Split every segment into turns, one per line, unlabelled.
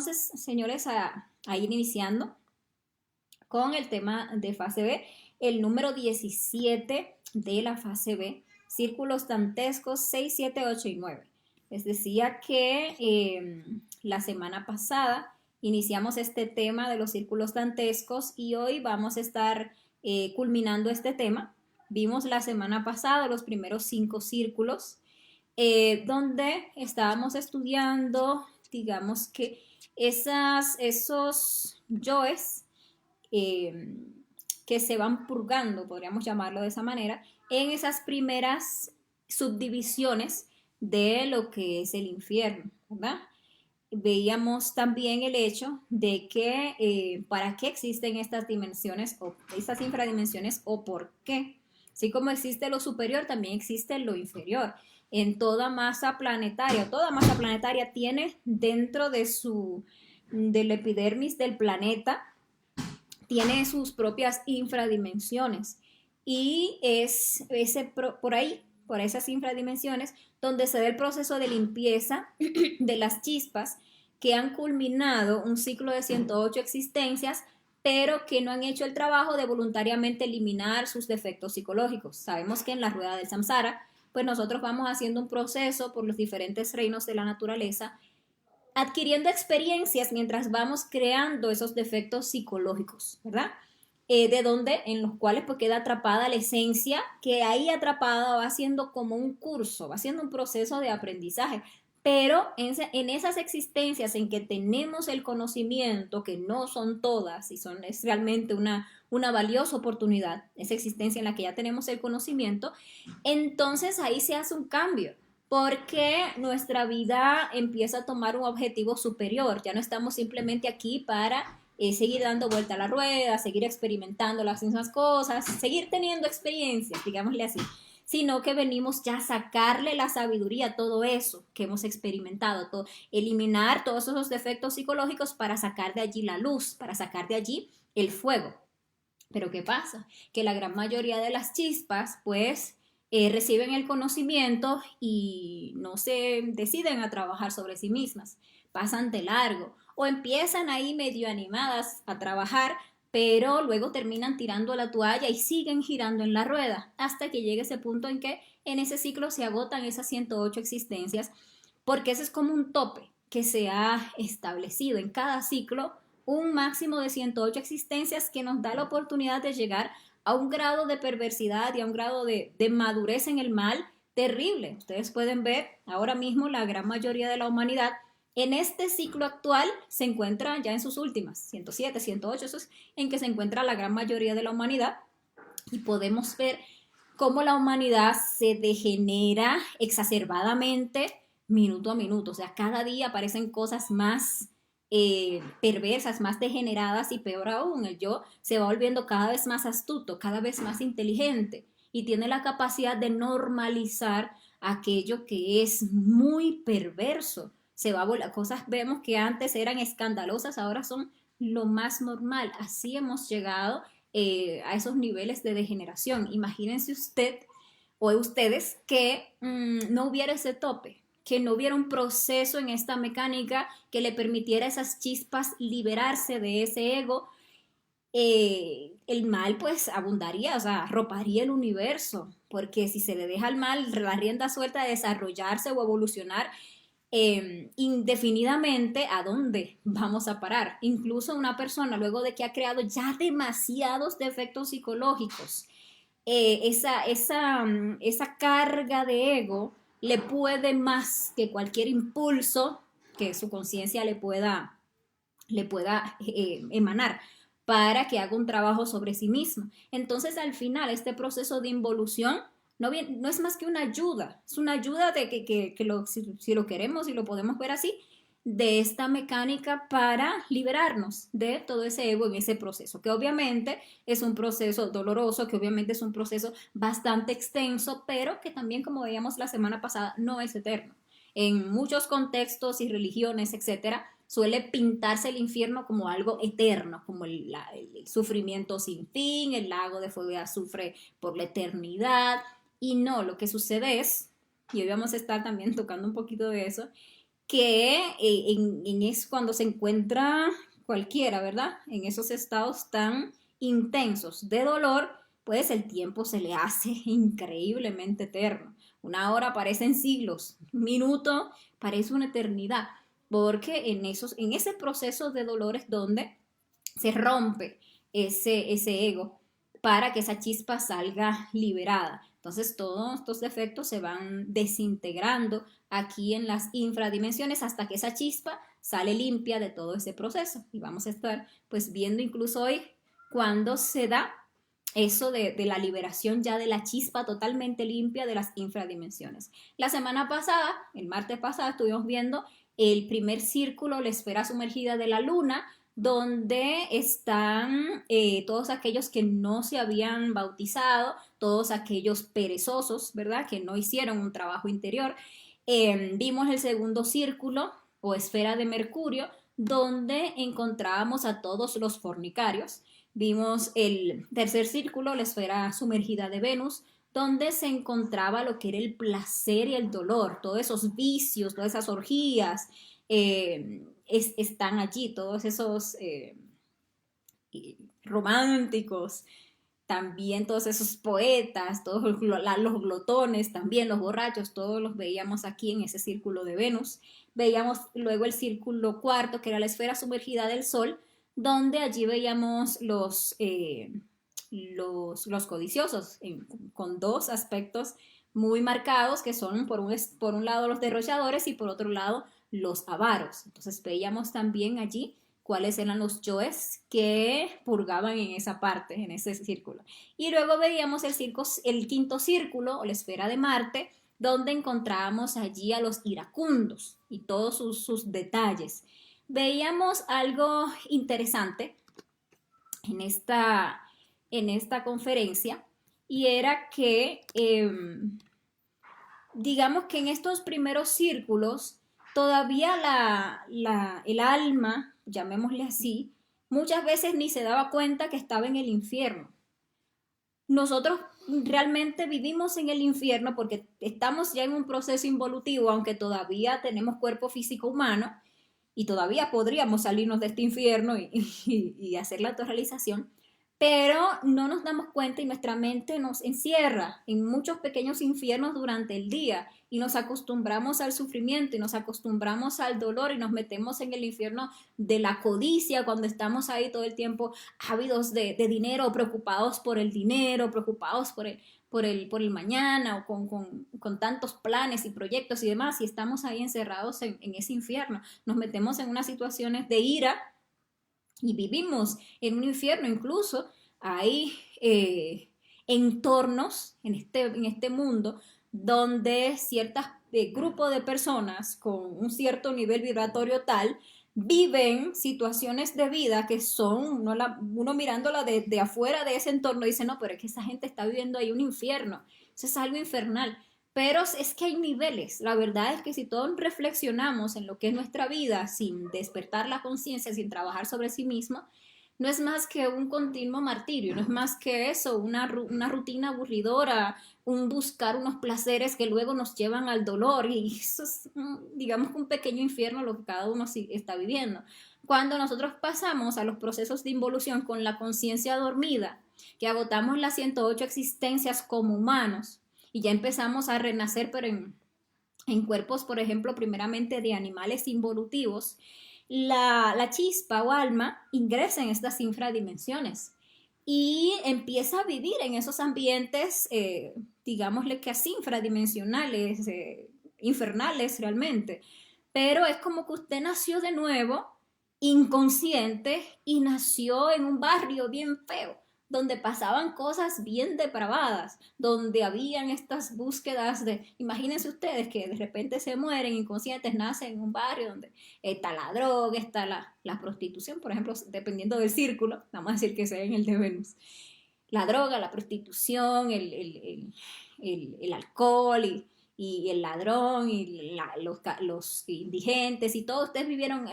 entonces, señores, a ir iniciando con el tema de fase B, el número 17 de la fase B, círculos dantescos 6, 7, 8 y 9. Les decía que la semana pasada iniciamos este tema de los círculos dantescos y hoy vamos a estar culminando este tema. Vimos la semana pasada los primeros 5 círculos, donde estábamos estudiando, digamos que esos yoes eh, que se van purgando, podríamos llamarlo de esa manera, en esas primeras subdivisiones de lo que es el infierno, ¿verdad? Veíamos también el hecho de que para qué existen estas dimensiones o estas infradimensiones o por qué. Así como existe lo superior, también existe lo inferior. En toda masa planetaria tiene dentro del epidermis del planeta, tiene sus propias infradimensiones y es por ahí, por esas infradimensiones, donde se da el proceso de limpieza de las chispas que han culminado un ciclo de 108 existencias, pero que no han hecho el trabajo de voluntariamente eliminar sus defectos psicológicos. Sabemos que en la rueda del samsara, pues nosotros vamos haciendo un proceso por los diferentes reinos de la naturaleza, adquiriendo experiencias mientras vamos creando esos defectos psicológicos, ¿verdad? De donde, en los cuales pues queda atrapada la esencia, que ahí atrapada va haciendo como un curso, va haciendo un proceso de aprendizaje. Pero en esas existencias en que tenemos el conocimiento, que no son todas, y es realmente una valiosa oportunidad, esa existencia en la que ya tenemos el conocimiento, entonces ahí se hace un cambio porque nuestra vida empieza a tomar un objetivo superior. Ya no estamos simplemente aquí para seguir dando vuelta a la rueda, seguir experimentando las mismas cosas, seguir teniendo experiencias, digámosle así, sino que venimos ya a sacarle la sabiduría a todo eso que hemos experimentado, eliminar todos esos defectos psicológicos para sacar de allí la luz, para sacar de allí el fuego. Pero ¿qué pasa? Que la gran mayoría de las chispas, pues, reciben el conocimiento y no se deciden a trabajar sobre sí mismas, pasan de largo o empiezan ahí medio animadas a trabajar, pero luego terminan tirando la toalla y siguen girando en la rueda hasta que llegue ese punto en que en ese ciclo se agotan esas 108 existencias, porque ese es como un tope que se ha establecido en cada ciclo, un máximo de 108 existencias que nos da la oportunidad de llegar a un grado de perversidad y a un grado de madurez en el mal terrible. Ustedes pueden ver ahora mismo la gran mayoría de la humanidad en este ciclo actual se encuentra ya en sus últimas, 107, 108, eso es en que se encuentra la gran mayoría de la humanidad, y podemos ver cómo la humanidad se degenera exacerbadamente minuto a minuto. O sea, cada día aparecen cosas más perversas, más degeneradas, y peor aún, el yo se va volviendo cada vez más astuto, cada vez más inteligente y tiene la capacidad de normalizar aquello que es muy perverso. Se va a volar, cosas vemos que antes eran escandalosas, ahora son lo más normal. Así hemos llegado a esos niveles de degeneración. Imagínense usted o ustedes que no hubiera ese tope, que no hubiera un proceso en esta mecánica que le permitiera a esas chispas liberarse de ese ego. El mal pues abundaría, o sea, arroparía el universo, porque si se le deja al mal la rienda suelta de desarrollarse o evolucionar indefinidamente, ¿a dónde vamos a parar? Incluso una persona luego de que ha creado ya demasiados defectos psicológicos, esa carga de ego le puede más que cualquier impulso que su conciencia le pueda emanar para que haga un trabajo sobre sí mismo. Entonces, al final, este proceso de involución no es más que una ayuda, es una ayuda de si lo queremos y lo podemos ver así, de esta mecánica para liberarnos de todo ese ego en ese proceso, que obviamente es un proceso doloroso, que obviamente es un proceso bastante extenso, pero que también, como veíamos la semana pasada, no es eterno. En muchos contextos y religiones, etcétera, suele pintarse el infierno como algo eterno, como el sufrimiento sin fin, el lago de fuego y azufre por la eternidad. Y no, lo que sucede es, y hoy vamos a estar también tocando un poquito de eso, que es cuando se encuentra cualquiera, ¿verdad? En esos estados tan intensos de dolor, pues el tiempo se le hace increíblemente eterno. Una hora parece en siglos, un minuto parece una eternidad, porque en ese proceso de dolor es donde se rompe ese ego para que esa chispa salga liberada. Entonces todos estos defectos se van desintegrando aquí en las infradimensiones hasta que esa chispa sale limpia de todo ese proceso. Y vamos a estar pues viendo incluso hoy cuando se da eso de la liberación ya de la chispa totalmente limpia de las infradimensiones. La semana pasada, el martes pasado, estuvimos viendo el primer círculo, la esfera sumergida de la luna, donde están todos aquellos que no se habían bautizado, todos aquellos perezosos, ¿verdad? Que no hicieron un trabajo interior. Vimos el segundo círculo o esfera de Mercurio, donde encontrábamos a todos los fornicarios. Vimos el tercer círculo, la esfera sumergida de Venus, donde se encontraba lo que era el placer y el dolor, todos esos vicios, todas esas orgías, están allí, todos esos románticos, también todos esos poetas, todos los glotones, también los borrachos, todos los veíamos aquí en ese círculo de Venus. Veíamos luego el círculo cuarto, que era la esfera sumergida del Sol, donde allí veíamos los codiciosos, con dos aspectos muy marcados, que son por un lado los derrochadores y por otro lado los avaros. Entonces veíamos también allí cuáles eran los yoes que purgaban en esa parte, en ese círculo. Y luego veíamos el quinto círculo, o la esfera de Marte, donde encontrábamos allí a los iracundos y todos sus detalles. Veíamos algo interesante en esta conferencia, y era que digamos que en estos primeros círculos todavía el alma, llamémosle así, muchas veces ni se daba cuenta que estaba en el infierno. Nosotros realmente vivimos en el infierno porque estamos ya en un proceso involutivo, aunque todavía tenemos cuerpo físico humano y todavía podríamos salirnos de este infierno y hacer la autorrealización, pero no nos damos cuenta y nuestra mente nos encierra en muchos pequeños infiernos durante el día y nos acostumbramos al sufrimiento y nos acostumbramos al dolor y nos metemos en el infierno de la codicia cuando estamos ahí todo el tiempo ávidos de dinero, preocupados por el dinero, preocupados por el mañana o con tantos planes y proyectos y demás, y estamos ahí encerrados en ese infierno. Nos metemos en unas situaciones de ira y vivimos en un infierno. Incluso hay entornos en este mundo donde ciertos grupos de personas con un cierto nivel vibratorio tal viven situaciones de vida que son, uno mirándola de afuera de ese entorno dice, no, pero es que esa gente está viviendo ahí un infierno, eso es algo infernal. Pero es que hay niveles. La verdad es que si todos reflexionamos en lo que es nuestra vida sin despertar la conciencia, sin trabajar sobre sí mismo, no es más que un continuo martirio, no es más que eso, una rutina aburridora, un buscar unos placeres que luego nos llevan al dolor, y eso es, digamos, un pequeño infierno lo que cada uno está viviendo. Cuando nosotros pasamos a los procesos de involución con la conciencia dormida, que agotamos las 108 existencias como humanos, y ya empezamos a renacer, pero en cuerpos, por ejemplo, primeramente de animales involutivos, la chispa o alma ingresa en estas infradimensiones y empieza a vivir en esos ambientes, digámosle que así, infradimensionales, infernales realmente. Pero es como que usted nació de nuevo, inconsciente, y nació en un barrio bien feo, donde pasaban cosas bien depravadas, donde habían estas búsquedas imagínense ustedes que de repente se mueren inconscientes, nacen en un barrio donde está la droga, está la prostitución, por ejemplo, dependiendo del círculo, vamos a decir que sea en el de Venus, la droga, la prostitución, el alcohol y el ladrón y los indigentes y todos ustedes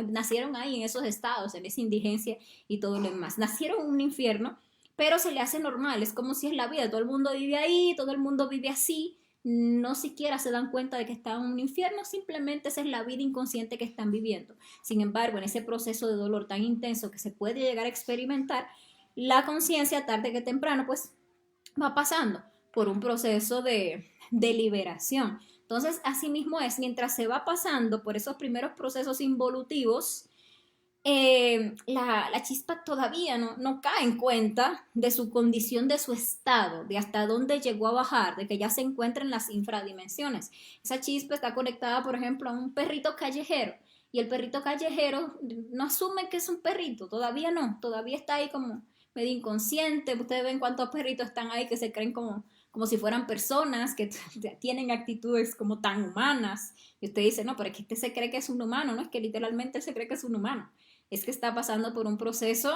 nacieron ahí en esos estados, en esa indigencia y todo lo demás. Nacieron en un infierno, pero se le hace normal, es como si es la vida, todo el mundo vive ahí, todo el mundo vive así, no siquiera se dan cuenta de que están en un infierno, simplemente esa es la vida inconsciente que están viviendo. Sin embargo, en ese proceso de dolor tan intenso que se puede llegar a experimentar, la conciencia tarde que temprano pues va pasando por un proceso de liberación. Entonces, así mismo es, mientras se va pasando por esos primeros procesos involutivos, la chispa todavía no cae en cuenta de su condición, de su estado, de hasta dónde llegó a bajar, de que ya se encuentra en las infradimensiones. Esa chispa está conectada, por ejemplo, a un perrito callejero y el perrito callejero no asume que es un perrito, todavía no, todavía está ahí como medio inconsciente. Ustedes ven cuántos perritos están ahí que se creen como si fueran personas, que tienen actitudes como tan humanas. Y usted dice, no, pero es que este se cree que es un humano, no es que literalmente él se cree que es un humano. Es que está pasando por un proceso,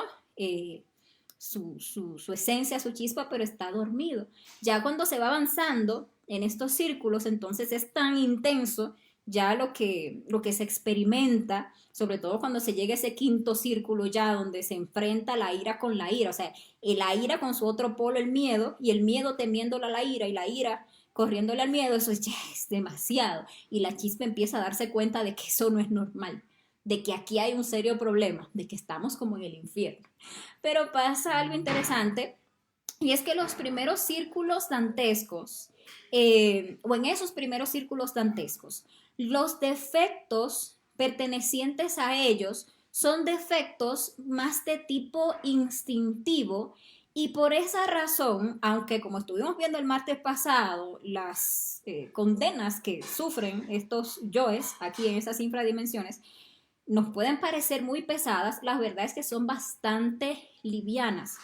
su esencia, su chispa, pero está dormido. Ya cuando se va avanzando en estos círculos, entonces es tan intenso ya lo que se experimenta, sobre todo cuando se llega a ese quinto círculo ya donde se enfrenta la ira con la ira, o sea, la ira con su otro polo, el miedo, y el miedo temiéndole a la ira y la ira corriéndole al miedo, eso ya es demasiado. Y la chispa empieza a darse cuenta de que eso no es normal, de que aquí hay un serio problema, de que estamos como en el infierno. Pero pasa algo interesante, y es que los primeros círculos dantescos, o en esos primeros círculos dantescos, los defectos pertenecientes a ellos son defectos más de tipo instintivo, y por esa razón, aunque como estuvimos viendo el martes pasado, las condenas que sufren estos yoes aquí en esas infradimensiones nos pueden parecer muy pesadas, la verdad es que son bastante livianas,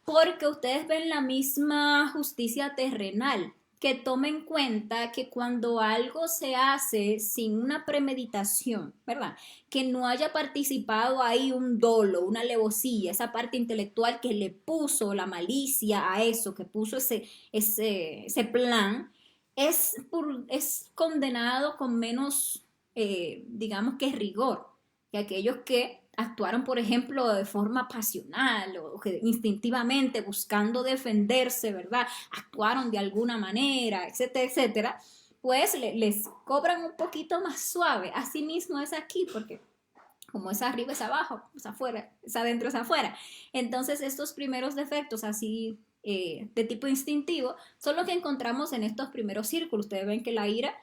porque ustedes ven la misma justicia terrenal, que toma en cuenta que cuando algo se hace sin una premeditación, ¿verdad? Que no haya participado ahí un dolo, una alevosía, esa parte intelectual que le puso la malicia a eso, que puso ese plan, es condenado con menos, digamos que rigor, que aquellos que actuaron, por ejemplo, de forma pasional o que instintivamente buscando defenderse, ¿verdad? Actuaron de alguna manera, etcétera, etcétera, pues les cobran un poquito más suave. Así mismo es aquí, porque como es arriba es abajo, es afuera, es adentro es afuera. Entonces estos primeros defectos así de tipo instintivo son los que encontramos en estos primeros círculos. Ustedes ven que la ira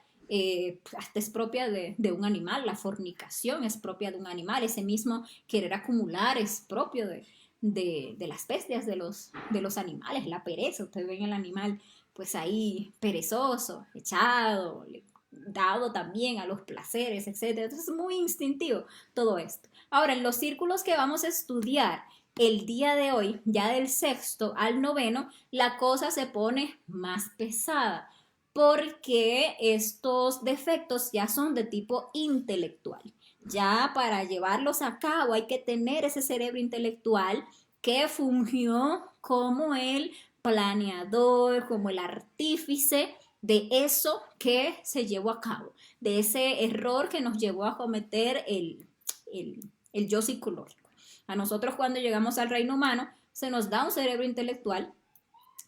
hasta es propia de un animal, la fornicación es propia de un animal, ese mismo querer acumular es propio de las bestias, de los animales, la pereza. Ustedes ven el animal pues ahí perezoso, echado, dado también a los placeres, etcétera. Entonces es muy instintivo todo esto. Ahora, en los círculos que vamos a estudiar el día de hoy, ya del sexto al noveno, la cosa se pone más pesada, porque estos defectos ya son de tipo intelectual. Ya para llevarlos a cabo hay que tener ese cerebro intelectual que fungió como el planeador, como el artífice de eso que se llevó a cabo, de ese error que nos llevó a cometer el yo psicológico. A nosotros cuando llegamos al reino humano se nos da un cerebro intelectual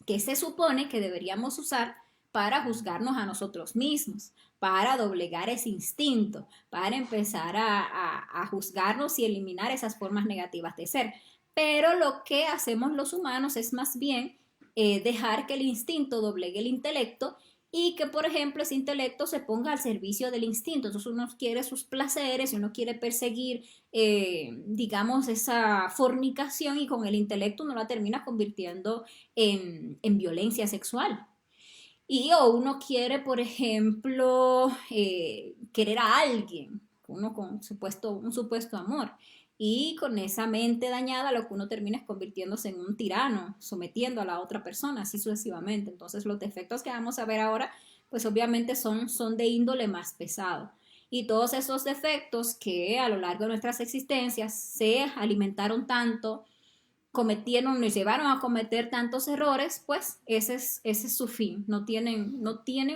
que se supone que deberíamos usar para juzgarnos a nosotros mismos, para doblegar ese instinto, para empezar a juzgarnos y eliminar esas formas negativas de ser. Pero lo que hacemos los humanos es más bien dejar que el instinto doblegue el intelecto y que, por ejemplo, ese intelecto se ponga al servicio del instinto. Entonces uno quiere sus placeres y uno quiere perseguir, digamos, esa fornicación, y con el intelecto uno la termina convirtiendo en violencia sexual. Y o uno quiere, por ejemplo, querer a alguien, uno con un supuesto amor. Y con esa mente dañada lo que uno termina es convirtiéndose en un tirano, sometiendo a la otra persona, así sucesivamente. Entonces los defectos que vamos a ver ahora, pues obviamente son de índole más pesado. Y todos esos defectos que a lo largo de nuestras existencias se alimentaron tanto, cometieron, nos llevaron a cometer tantos errores, pues ese es su fin. No tienen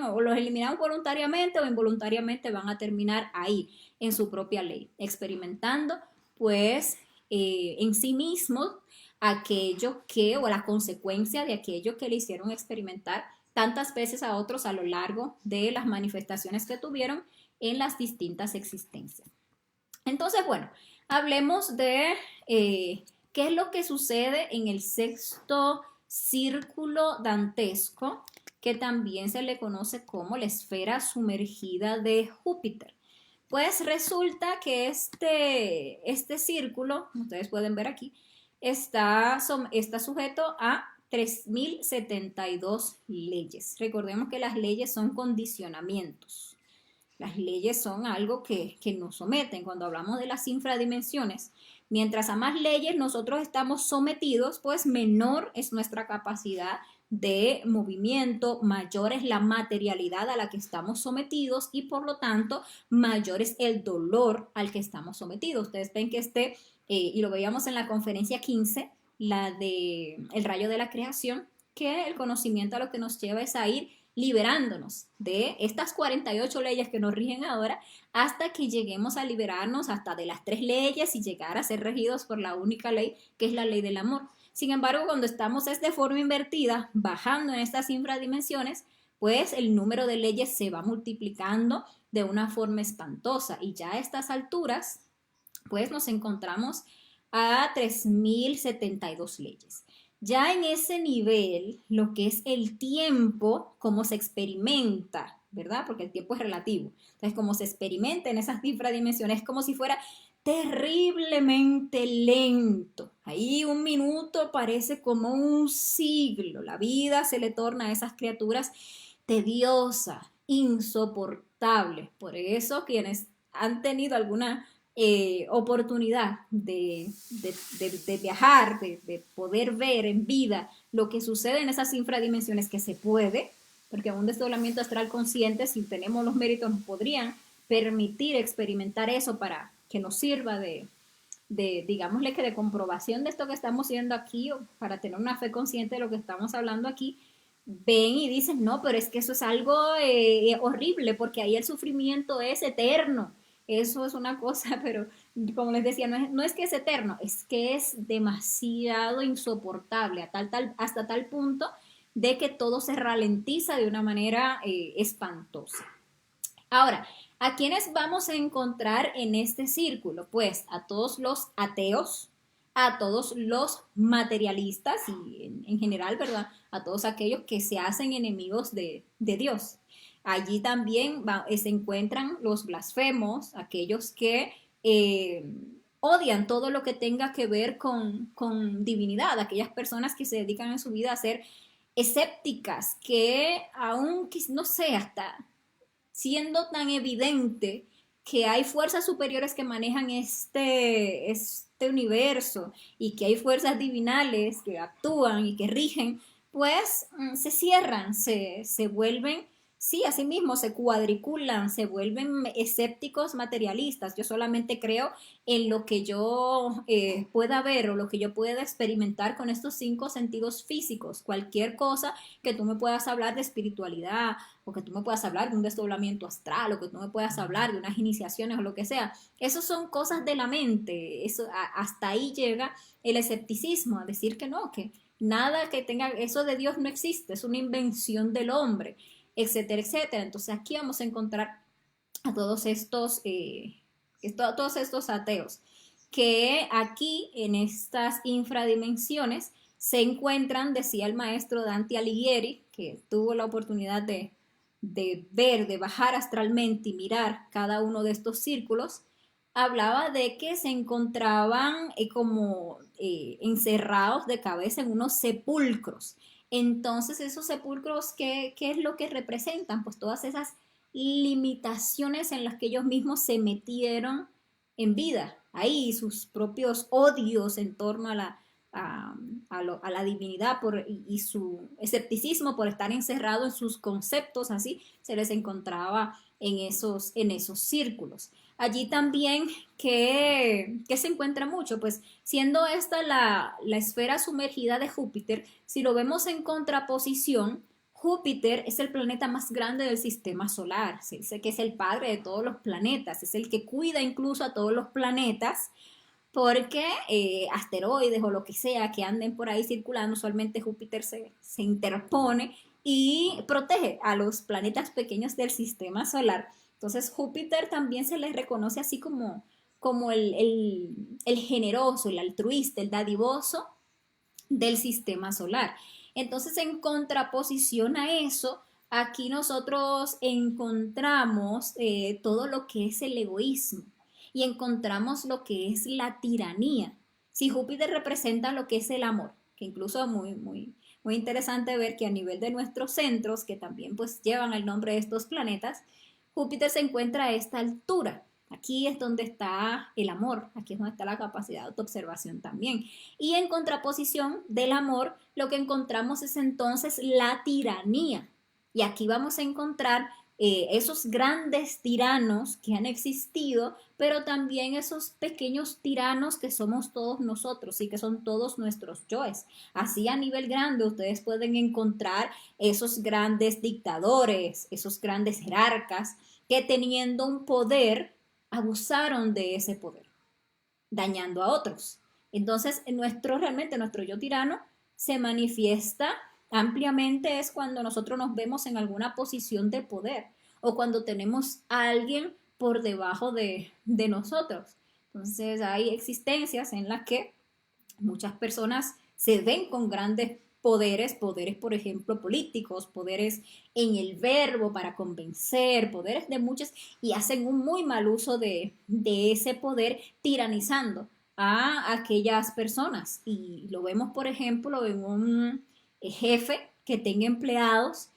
o los eliminaron voluntariamente o involuntariamente, van a terminar ahí en su propia ley, experimentando pues en sí mismo aquello que, o la consecuencia de aquello que le hicieron experimentar tantas veces a otros a lo largo de las manifestaciones que tuvieron en las distintas existencias. Entonces, bueno, hablemos de qué es lo que sucede en el sexto círculo dantesco, que también se le conoce como la esfera sumergida de Júpiter. Pues resulta que este círculo, ustedes pueden ver aquí, está sujeto a 3072 leyes. Recordemos que las leyes son condicionamientos. Las leyes son algo que nos someten. Cuando hablamos de las infradimensiones, mientras a más leyes nosotros estamos sometidos, pues menor es nuestra capacidad de movimiento, mayor es la materialidad a la que estamos sometidos y por lo tanto mayor es el dolor al que estamos sometidos. Ustedes ven que y lo veíamos en la conferencia 15, la de el rayo de la creación, que el conocimiento a lo que nos lleva es a ir liberándonos de estas 48 leyes que nos rigen ahora hasta que lleguemos a liberarnos hasta de las 3 leyes y llegar a ser regidos por la única ley que es la ley del amor. Sin embargo, cuando estamos de forma invertida, bajando en estas infradimensiones, pues el número de leyes se va multiplicando de una forma espantosa y ya a estas alturas, pues nos encontramos a 3072 leyes. Ya en ese nivel, lo que es el tiempo, cómo se experimenta, ¿verdad? Porque el tiempo es relativo. Entonces, cómo se experimenta en esas infradimensiones, es como si fuera terriblemente lento. Ahí un minuto parece como un siglo. La vida se le torna a esas criaturas tediosa, insoportable. Por eso quienes han tenido alguna oportunidad de viajar, de poder ver en vida lo que sucede en esas infradimensiones, que se puede, porque un desdoblamiento astral consciente, si tenemos los méritos, nos podrían permitir experimentar eso para que nos sirva digámosle que de comprobación de esto que estamos haciendo aquí, o para tener una fe consciente de lo que estamos hablando aquí. Ven y dicen, no, pero es que eso es algo horrible, porque ahí el sufrimiento es eterno. Eso es una cosa, pero como les decía, no es que es eterno, es que es demasiado insoportable, hasta tal punto de que todo se ralentiza de una manera espantosa. Ahora, ¿a quiénes vamos a encontrar en este círculo? Pues a todos los ateos, a todos los materialistas y en general, ¿verdad? A todos aquellos que se hacen enemigos de Dios. Allí también se encuentran los blasfemos, aquellos que odian todo lo que tenga que ver con divinidad, aquellas personas que se dedican en su vida a ser escépticas, que aún, no sé, hasta siendo tan evidente que hay fuerzas superiores que manejan este universo y que hay fuerzas divinales que actúan y que rigen, pues se cierran, se vuelven, sí, así mismo se cuadriculan, se vuelven escépticos materialistas. Yo solamente creo en lo que yo pueda ver o lo que yo pueda experimentar con estos 5 sentidos físicos. Cualquier cosa que tú me puedas hablar de espiritualidad, o que tú me puedas hablar de un desdoblamiento astral, o que tú me puedas hablar de unas iniciaciones o lo que sea, eso son cosas de la mente. Eso, hasta ahí llega el escepticismo, a decir que no, que nada que tenga, eso de Dios no existe, es una invención del hombre, etcétera, etcétera. Entonces aquí vamos a encontrar a todos estos ateos, que aquí en estas infradimensiones se encuentran, decía el maestro Dante Alighieri, que tuvo la oportunidad de ver, de bajar astralmente y mirar cada uno de estos círculos, hablaba de que se encontraban como encerrados de cabeza en unos sepulcros. Entonces, esos sepulcros, ¿qué es lo que representan? Pues todas esas limitaciones en las que ellos mismos se metieron en vida. Ahí sus propios odios en torno a la divinidad y su escepticismo por estar encerrado en sus conceptos, así se les encontraba en esos círculos. Allí también que se encuentra mucho, pues siendo esta la esfera sumergida de Júpiter, si lo vemos en contraposición, Júpiter es el planeta más grande del sistema solar, se dice que es el padre de todos los planetas, es el que cuida incluso a todos los planetas, porque asteroides o lo que sea que anden por ahí circulando, usualmente Júpiter se interpone y protege a los planetas pequeños del sistema solar. Entonces Júpiter también se le reconoce así como el generoso, el altruista, el dadivoso del sistema solar. Entonces, en contraposición a eso, aquí nosotros encontramos todo lo que es el egoísmo y encontramos lo que es la tiranía. Si Júpiter representa lo que es el amor, que incluso es muy interesante ver que a nivel de nuestros centros, que también pues llevan el nombre de estos planetas, Júpiter se encuentra a esta altura. Aquí es donde está el amor, aquí es donde está la capacidad de autoobservación también. Y en contraposición del amor, lo que encontramos es entonces la tiranía. Y aquí vamos a encontrar esos grandes tiranos que han existido, pero también esos pequeños tiranos que somos todos nosotros y que son todos nuestros yoes. Así a nivel grande ustedes pueden encontrar esos grandes dictadores, esos grandes jerarcas que teniendo un poder abusaron de ese poder, dañando a otros. Entonces, realmente nuestro yo tirano se manifiesta ampliamente es cuando nosotros nos vemos en alguna posición de poder o cuando tenemos a alguien por debajo de nosotros. Entonces, hay existencias en las que muchas personas se ven con grandes poderes, por ejemplo, políticos, poderes en el verbo para convencer, poderes de muchos, y hacen un muy mal uso de ese poder tiranizando a aquellas personas. Y lo vemos, por ejemplo, en un jefe que tenga empleados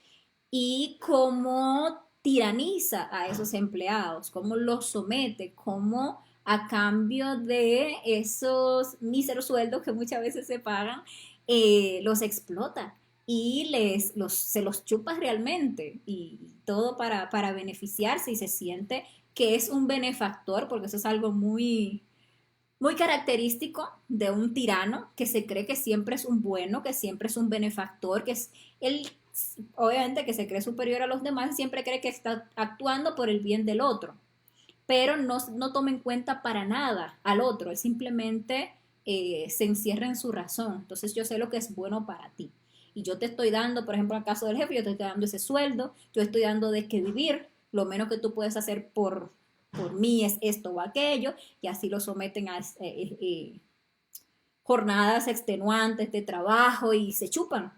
y cómo tiraniza a esos empleados, cómo los somete, cómo a cambio de esos míseros sueldos que muchas veces se pagan, los explota y se los chupa realmente y todo para beneficiarse y se siente que es un benefactor, porque eso es algo muy característico de un tirano que se cree que siempre es un bueno, que siempre es un benefactor, que es él, obviamente que se cree superior a los demás, siempre cree que está actuando por el bien del otro, pero no toma en cuenta para nada al otro, él simplemente se encierra en su razón. Entonces yo sé lo que es bueno para ti. Y yo te estoy dando, por ejemplo, en el caso del jefe, yo te estoy dando ese sueldo, yo estoy dando de qué vivir, lo menos que tú puedes hacer por mí es esto o aquello, y así lo someten a jornadas extenuantes de trabajo y se chupan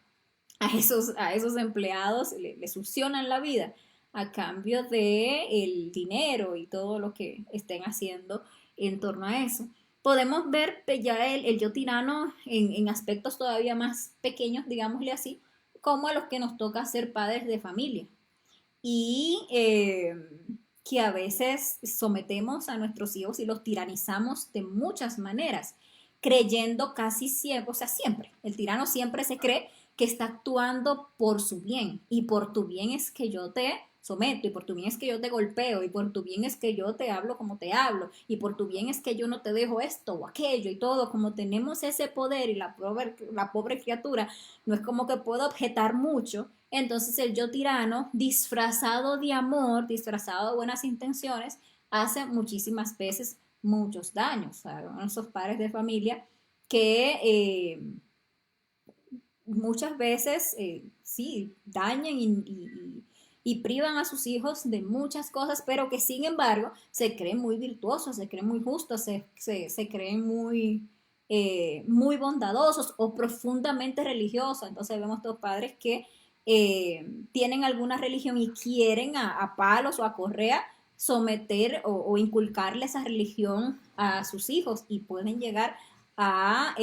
a esos empleados, le succionan la vida a cambio de el dinero y todo lo que estén haciendo en torno a eso. Podemos ver ya el yo tirano en aspectos todavía más pequeños, digámosle así, como a los que nos toca ser padres de familia. Y que a veces sometemos a nuestros hijos y los tiranizamos de muchas maneras, creyendo casi siempre, o sea, siempre, el tirano siempre se cree que está actuando por su bien y por tu bien es que yo te someto y por tu bien es que yo te golpeo y por tu bien es que yo te hablo como te hablo y por tu bien es que yo no te dejo esto o aquello y todo, como tenemos ese poder y la pobre criatura no es como que pueda objetar mucho, entonces el yo tirano disfrazado de amor, disfrazado de buenas intenciones, hace muchísimas veces muchos daños a esos padres de familia que muchas veces sí dañan y privan a sus hijos de muchas cosas, pero que sin embargo se creen muy virtuosos, se creen muy justos, se creen muy bondadosos o profundamente religiosos. Entonces vemos estos padres que tienen alguna religión y quieren a palos o a correa someter o inculcarle esa religión a sus hijos y pueden llegar a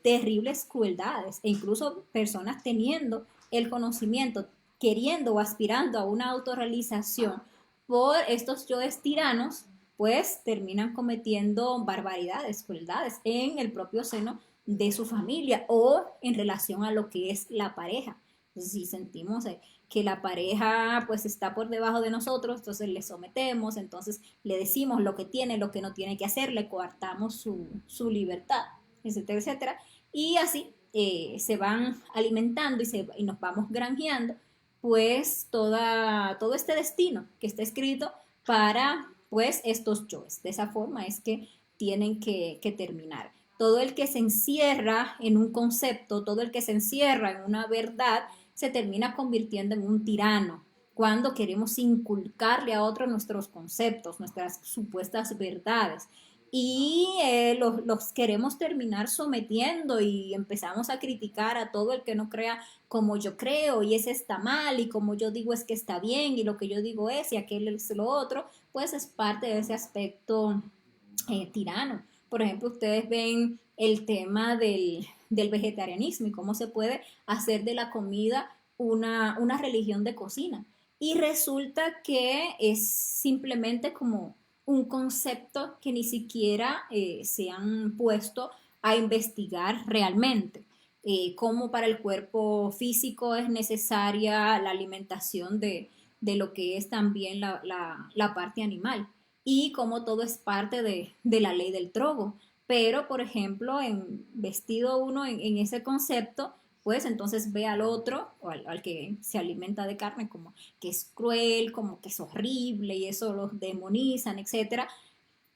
terribles crueldades e incluso personas teniendo el conocimiento, queriendo o aspirando a una autorrealización por estos yoes tiranos, pues terminan cometiendo barbaridades, crueldades en el propio seno de su familia o en relación a lo que es la pareja. Entonces, si sentimos que la pareja pues está por debajo de nosotros, entonces le sometemos, entonces le decimos lo que tiene, lo que no tiene que hacer, le coartamos su libertad, etcétera, etcétera. Y así se van alimentando y nos vamos granjeando pues todo este destino que está escrito para pues estos yoes. De esa forma es que tienen que terminar. Todo el que se encierra en un concepto, todo el que se encierra en una verdad, se termina convirtiendo en un tirano cuando queremos inculcarle a otros nuestros conceptos, nuestras supuestas verdades. Y los queremos terminar sometiendo y empezamos a criticar a todo el que no crea como yo creo y ese está mal y como yo digo es que está bien y lo que yo digo es y aquel es lo otro, pues es parte de ese aspecto tirano. Por ejemplo, ustedes ven el tema del vegetarianismo y cómo se puede hacer de la comida una religión de cocina. Y resulta que es simplemente como un concepto que ni siquiera se han puesto a investigar realmente. Cómo para el cuerpo físico es necesaria la alimentación de lo que es también la parte animal y cómo todo es parte de la ley del trogo. Pero, por ejemplo, vestido uno en ese concepto, pues entonces ve al otro o al que se alimenta de carne como que es cruel, como que es horrible y eso los demonizan, etcétera.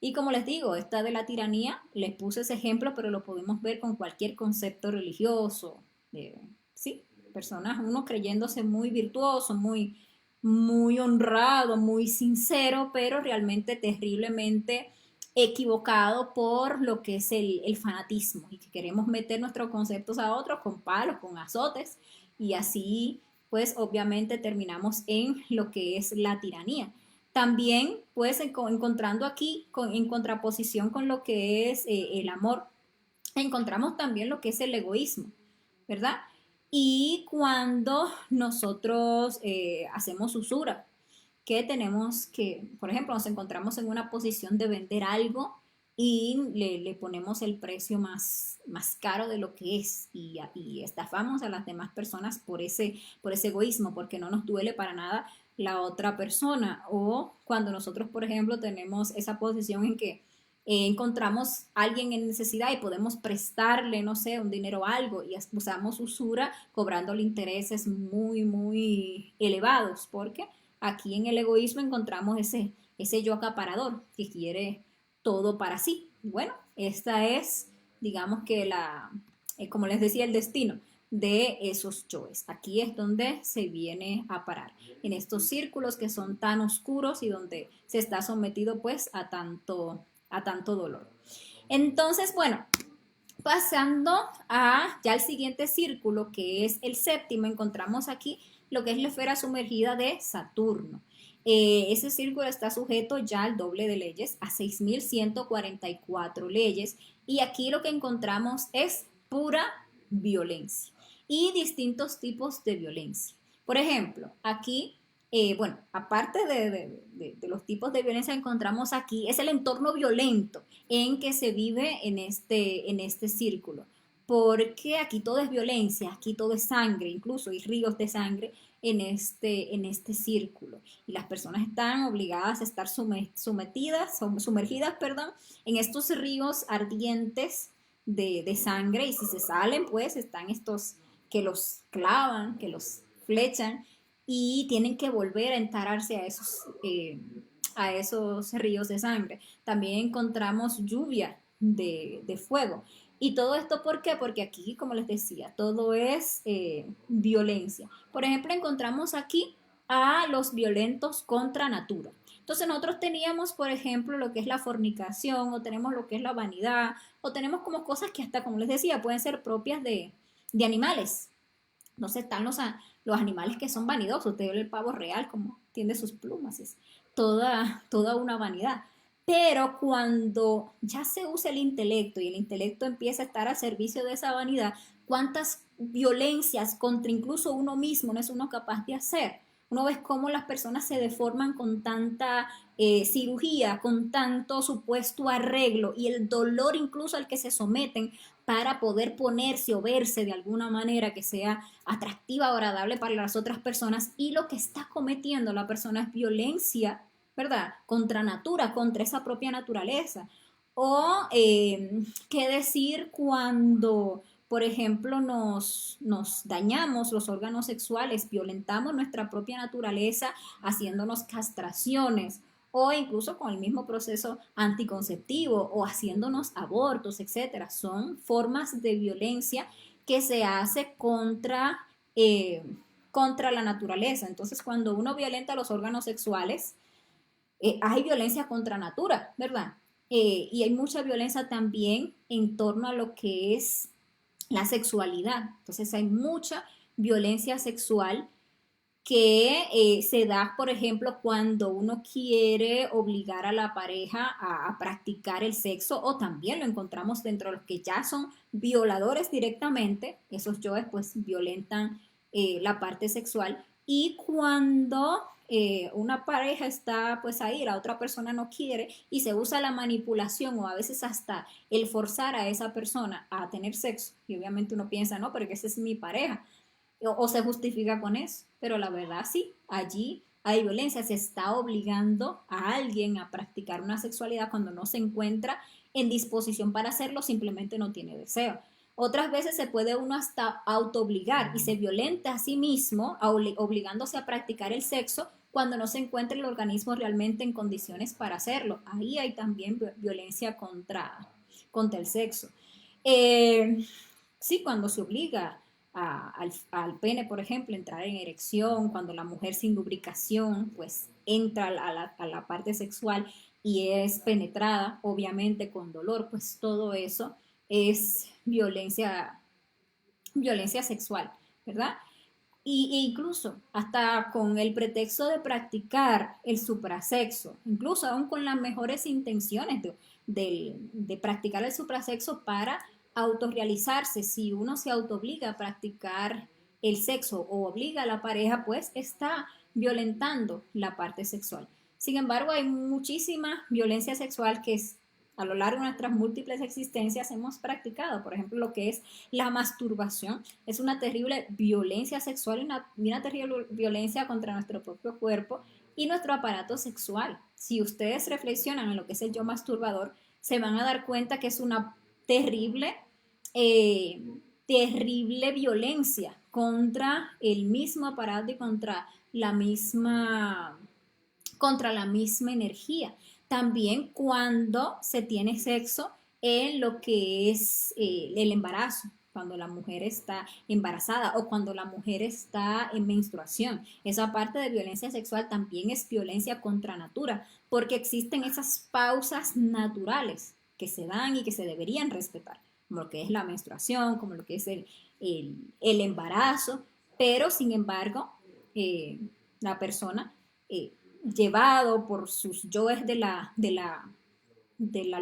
Y como les digo, esta de la tiranía, les puse ese ejemplo, pero lo podemos ver con cualquier concepto religioso. Sí, personas, uno creyéndose muy virtuoso, muy honrado, muy sincero, pero realmente terriblemente equivocado por lo que es el fanatismo y que queremos meter nuestros conceptos a otros con palos, con azotes y así pues obviamente terminamos en lo que es la tiranía. También pues encontrando aquí en contraposición con lo que es el amor, encontramos también lo que es el egoísmo, ¿verdad? Y cuando nosotros hacemos usura, que tenemos que, por ejemplo, nos encontramos en una posición de vender algo y le ponemos el precio más caro de lo que es y estafamos a las demás personas por ese egoísmo, porque no nos duele para nada la otra persona. O cuando nosotros, por ejemplo, tenemos esa posición en que encontramos a alguien en necesidad y podemos prestarle, no sé, un dinero o algo y usamos usura cobrándole intereses muy elevados, porque aquí en el egoísmo encontramos ese yo acaparador que quiere todo para sí. Bueno, esta es, digamos que como les decía, el destino de esos yoes. Aquí es donde se viene a parar, en estos círculos que son tan oscuros y donde se está sometido pues a tanto dolor. Entonces, bueno, pasando a ya el siguiente círculo, que es el séptimo, encontramos aquí lo que es la esfera sumergida de Saturno. Ese círculo está sujeto ya al doble de leyes, a 6.144 leyes, y aquí lo que encontramos es pura violencia y distintos tipos de violencia. Por ejemplo, aquí bueno, aparte de los tipos de violencia que encontramos aquí, es el entorno violento en que se vive en este círculo. Porque aquí todo es violencia, aquí todo es sangre, incluso hay ríos de sangre en este círculo. Y las personas están obligadas a estar sumergidas, perdón, en estos ríos ardientes de sangre. Y si se salen, pues están estos que los clavan, que los flechan y tienen que volver a entararse a esos ríos de sangre. También encontramos lluvia de fuego. ¿Y todo esto por qué? Porque aquí, como les decía, todo es violencia. Por ejemplo, encontramos aquí a los violentos contra natura. Entonces nosotros teníamos, por ejemplo, lo que es la fornicación, o tenemos lo que es la vanidad, o tenemos como cosas que hasta, como les decía, pueden ser propias de animales. Entonces están los animales que son vanidosos. Usted ve el pavo real como tiene sus plumas, es toda una vanidad. Pero cuando ya se usa el intelecto y el intelecto empieza a estar al servicio de esa vanidad, ¿cuántas violencias contra incluso uno mismo no es uno capaz de hacer? Uno ve cómo las personas se deforman con tanta cirugía, con tanto supuesto arreglo y el dolor incluso al que se someten para poder ponerse o verse de alguna manera que sea atractiva o agradable para las otras personas, y lo que está cometiendo la persona es violencia, ¿verdad? Contra natura, contra esa propia naturaleza. O qué decir cuando, por ejemplo, nos dañamos los órganos sexuales, violentamos nuestra propia naturaleza haciéndonos castraciones o incluso con el mismo proceso anticonceptivo o haciéndonos abortos, etcétera. Son formas de violencia que se hace contra contra la naturaleza. Entonces, cuando uno violenta los órganos sexuales, hay violencia contra natura, ¿verdad? Y hay mucha violencia también en torno a lo que es la sexualidad. Entonces, hay mucha violencia sexual que se da, por ejemplo, cuando uno quiere obligar a la pareja a practicar el sexo, o también lo encontramos dentro de los que ya son violadores directamente, esos yoes pues violentan la parte sexual, y cuando una pareja está pues ahí, la otra persona no quiere y se usa la manipulación o a veces hasta el forzar a esa persona a tener sexo, y obviamente uno piensa, no, pero que esa es mi pareja, o se justifica con eso, pero la verdad sí, allí hay violencia, se está obligando a alguien a practicar una sexualidad cuando no se encuentra en disposición para hacerlo, simplemente no tiene deseo. Otras veces se puede uno hasta autoobligar y se violenta a sí mismo obligándose a practicar el sexo cuando no se encuentra el organismo realmente en condiciones para hacerlo. Ahí hay también violencia contra el sexo. Sí, cuando se obliga al pene, por ejemplo, entrar en erección, cuando la mujer sin lubricación, pues entra a la parte sexual y es penetrada, obviamente con dolor, pues todo eso es violencia sexual, ¿verdad? E incluso hasta con el pretexto de practicar el suprasexo, incluso aún con las mejores intenciones de practicar el suprasexo para autorrealizarse, si uno se autoobliga a practicar el sexo o obliga a la pareja, pues está violentando la parte sexual. Sin embargo, hay muchísima violencia sexual que es a lo largo de nuestras múltiples existencias hemos practicado. Por ejemplo, lo que es la masturbación es una terrible violencia sexual y una terrible violencia contra nuestro propio cuerpo y nuestro aparato sexual. Si ustedes reflexionan en lo que es el yo masturbador, se van a dar cuenta que es una terrible, eh, terrible violencia contra el mismo aparato y contra la misma energía. También cuando se tiene sexo en lo que es el embarazo, cuando la mujer está embarazada o cuando la mujer está en menstruación. Esa parte de violencia sexual también es violencia contra natura, porque existen esas pausas naturales que se dan y que se deberían respetar, como lo que es la menstruación, como lo que es el embarazo, pero sin embargo, la persona llevado por sus yoes de la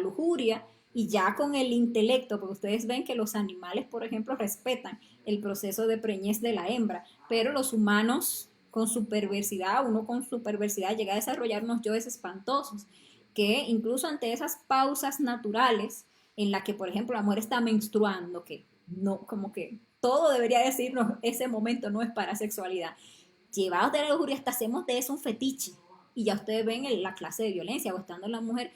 lujuria y ya con el intelecto, porque ustedes ven que los animales, por ejemplo, respetan el proceso de preñez de la hembra, pero los humanos con su perversidad, uno con su perversidad llega a desarrollar unos yoes espantosos, que incluso ante esas pausas naturales en la que, por ejemplo, la mujer está menstruando, que no, como que todo debería decirnos, ese momento no es para sexualidad. Llevados de la lujuria hasta hacemos de eso un fetiche. Y ya ustedes ven la clase de violencia, o estando la mujer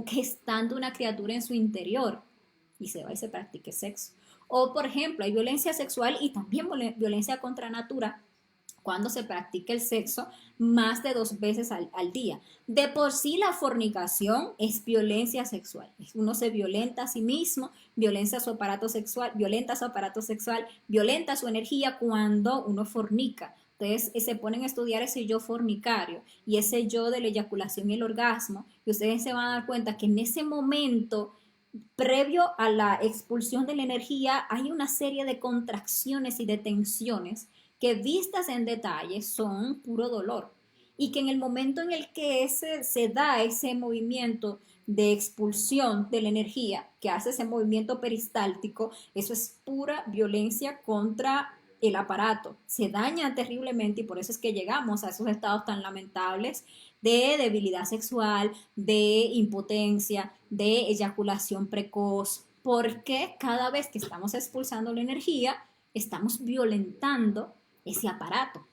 gestando una criatura en su interior y se va y se practique sexo. O, por ejemplo, hay violencia sexual y también violencia contra natura cuando se practica el sexo más de 2 veces al día. De por sí la fornicación es violencia sexual. Uno se violenta a sí mismo, violenta su aparato sexual, violenta su energía cuando uno fornica. Entonces se ponen a estudiar ese yo fornicario y ese yo de la eyaculación y el orgasmo, y ustedes se van a dar cuenta que en ese momento, previo a la expulsión de la energía, hay una serie de contracciones y de tensiones que vistas en detalle son puro dolor, y que en el momento en el que se da ese movimiento de expulsión de la energía, que hace ese movimiento peristáltico, eso es pura violencia contra el aparato, se daña terriblemente y por eso es que llegamos a esos estados tan lamentables de debilidad sexual, de impotencia, de eyaculación precoz, porque cada vez que estamos expulsando la energía, estamos violentando ese aparato,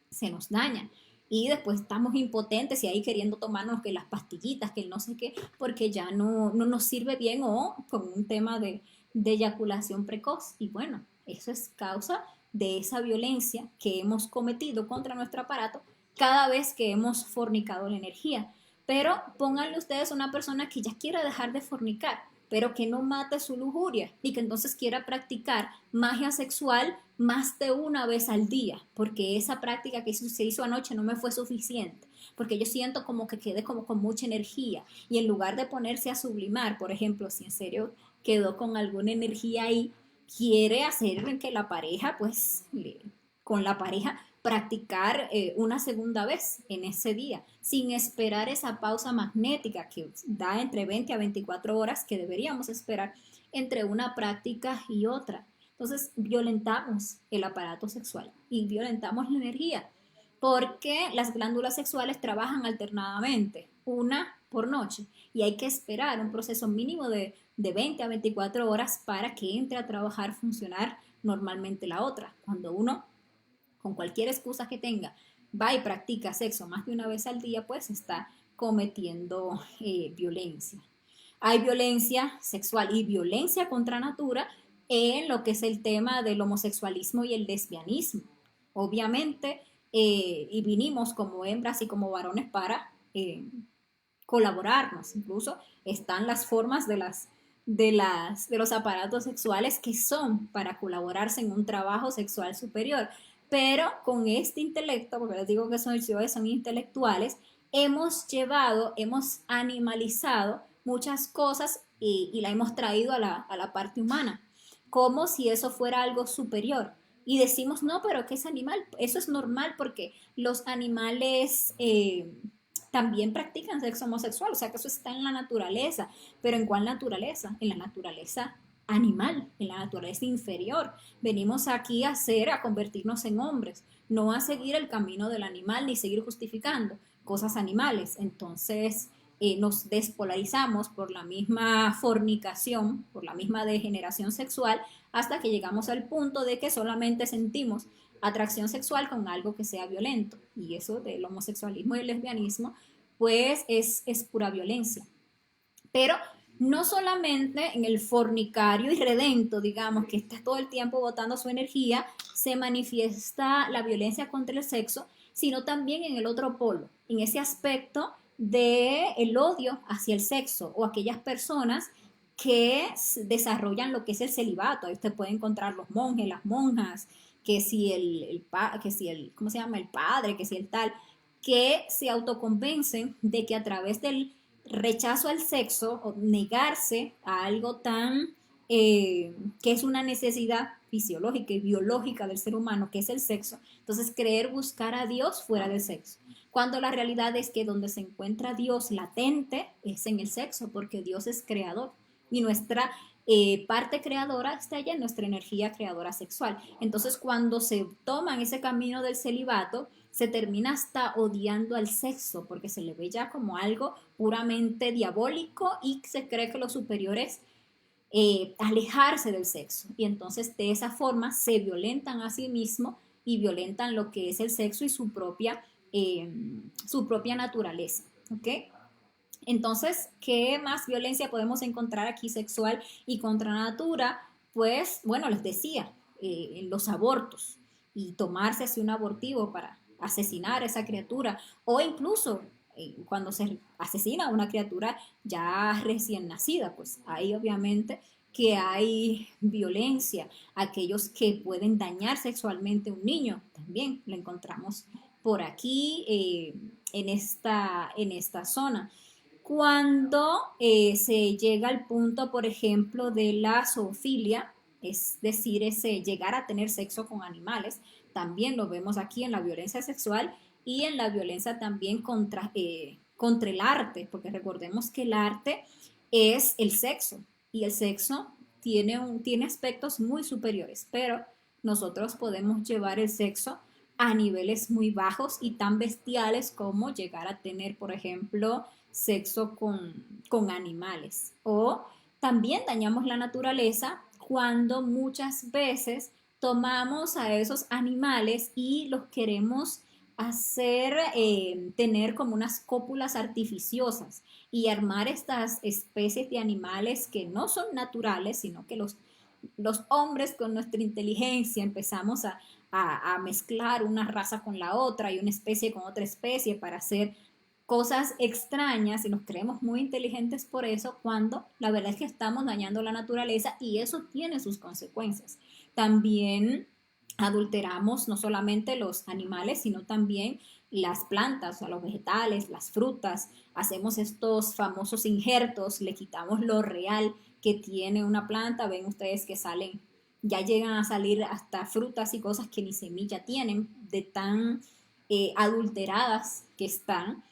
se nos daña. Y después estamos impotentes y ahí queriendo tomarnos que las pastillitas, que el no sé qué, porque ya no nos sirve bien o con un tema de eyaculación precoz. Y bueno, eso es causa de esa violencia que hemos cometido contra nuestro aparato cada vez que hemos fornicado la energía. Pero pónganle ustedes a una persona que ya quiera dejar de fornicar. pero que no mate su lujuria y que entonces quiera practicar magia sexual más de una vez al día, porque esa práctica que se hizo anoche no me fue suficiente, porque yo siento como que quedé como con mucha energía y en lugar de ponerse a sublimar, por ejemplo, si en serio quedó con alguna energía ahí, quiere hacer que la pareja, pues, con la pareja practicar una segunda vez en ese día, sin esperar esa pausa magnética que da entre 20 a 24 horas que deberíamos esperar entre una práctica y otra. Entonces, violentamos el aparato sexual y violentamos la energía, porque las glándulas sexuales trabajan alternadamente, una por noche, y hay que esperar un proceso mínimo de 20 a 24 horas para que entre a trabajar, funcionar normalmente la otra. Cuando uno, con cualquier excusa que tenga, va y practica sexo más de una vez al día, pues está cometiendo violencia. Hay violencia sexual y violencia contra natura en lo que es el tema del homosexualismo y el lesbianismo. Obviamente, y vinimos como hembras y como varones para colaborarnos. Incluso están las formas de los aparatos sexuales que son para colaborarse en un trabajo sexual superior. Pero con este intelecto, porque les digo que son intelectuales, hemos animalizado muchas cosas y la hemos traído a la parte humana, como si eso fuera algo superior. Y decimos, no, pero ¿qué es animal? Eso es normal porque los animales también practican sexo homosexual, o sea que eso está en la naturaleza. Pero ¿en cuál naturaleza? En la naturaleza animal, en la naturaleza inferior. Venimos aquí a convertirnos en hombres, no a seguir el camino del animal ni seguir justificando cosas animales. Entonces nos despolarizamos por la misma fornicación, por la misma degeneración sexual, hasta que llegamos al punto de que solamente sentimos atracción sexual con algo que sea violento. Y eso del homosexualismo y el lesbianismo, pues es pura violencia. Pero no solamente en el fornicario y redento, digamos, que está todo el tiempo botando su energía, se manifiesta la violencia contra el sexo, sino también en el otro polo, en ese aspecto de el odio hacia el sexo o aquellas personas que desarrollan lo que es el celibato. Ahí usted puede encontrar los monjes, las monjas, que si el, ¿cómo se llama? El padre, que si el tal, que se autoconvencen de que a través del rechazo al sexo o negarse a algo tan que es una necesidad fisiológica y biológica del ser humano, que es el sexo, entonces creer buscar a Dios fuera del sexo, cuando la realidad es que donde se encuentra Dios latente es en el sexo, porque Dios es creador y nuestra parte creadora está allá en nuestra energía creadora sexual. Entonces cuando se toman ese camino del celibato, se termina hasta odiando al sexo, porque se le ve ya como algo puramente diabólico y se cree que lo superior es alejarse del sexo. Y entonces de esa forma se violentan a sí mismos y violentan lo que es el sexo y su propia naturaleza. ¿Ok? Entonces, ¿qué más violencia podemos encontrar aquí sexual y contra natura? Pues, bueno, les decía, los abortos y tomarse así un abortivo para asesinar a esa criatura o incluso cuando se asesina a una criatura ya recién nacida, pues ahí obviamente que hay violencia. Aquellos que pueden dañar sexualmente a un niño también lo encontramos por aquí en esta zona. Cuando se llega al punto, por ejemplo, de la zoofilia, es decir, ese llegar a tener sexo con animales, también lo vemos aquí en la violencia sexual y en la violencia también contra el arte, porque recordemos que el arte es el sexo y el sexo tiene aspectos muy superiores, pero nosotros podemos llevar el sexo a niveles muy bajos y tan bestiales como llegar a tener, por ejemplo, sexo con animales. O también dañamos la naturaleza cuando muchas veces tomamos a esos animales y los queremos hacer tener como unas cópulas artificiosas y armar estas especies de animales que no son naturales, sino que los hombres con nuestra inteligencia empezamos a mezclar una raza con la otra y una especie con otra especie para hacer cosas extrañas y nos creemos muy inteligentes por eso, cuando la verdad es que estamos dañando la naturaleza y eso tiene sus consecuencias. También adulteramos no solamente los animales, sino también las plantas, o sea, los vegetales, las frutas. Hacemos estos famosos injertos, le quitamos lo real que tiene una planta. Ven ustedes que salen, ya llegan a salir hasta frutas y cosas que ni semilla tienen, de tan adulteradas que están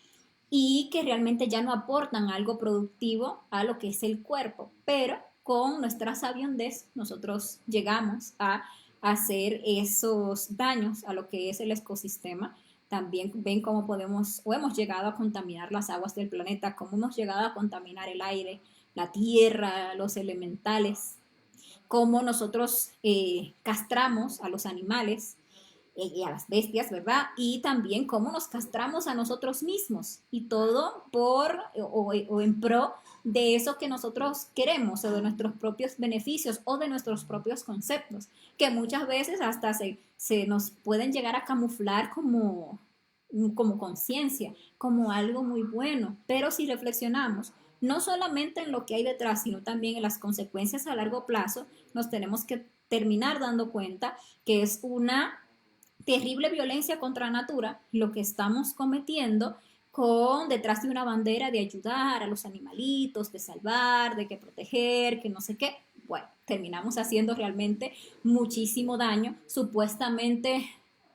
y que realmente ya no aportan algo productivo a lo que es el cuerpo. Pero con nuestra sabiondez nosotros llegamos a hacer esos daños a lo que es el ecosistema. También ven cómo podemos o hemos llegado a contaminar las aguas del planeta, cómo hemos llegado a contaminar el aire, la tierra, los elementales, cómo nosotros castramos a los animales y a las bestias, ¿verdad? Y también cómo nos castramos a nosotros mismos y todo por o en pro de eso que nosotros queremos o de nuestros propios beneficios o de nuestros propios conceptos, que muchas veces hasta se nos pueden llegar a camuflar como conciencia, como algo muy bueno, pero si reflexionamos no solamente en lo que hay detrás, sino también en las consecuencias a largo plazo, nos tenemos que terminar dando cuenta que es una terrible violencia contra la natura lo que estamos cometiendo con detrás de una bandera de ayudar a los animalitos, de salvar, de que proteger, que no sé qué. Bueno, terminamos haciendo realmente muchísimo daño, supuestamente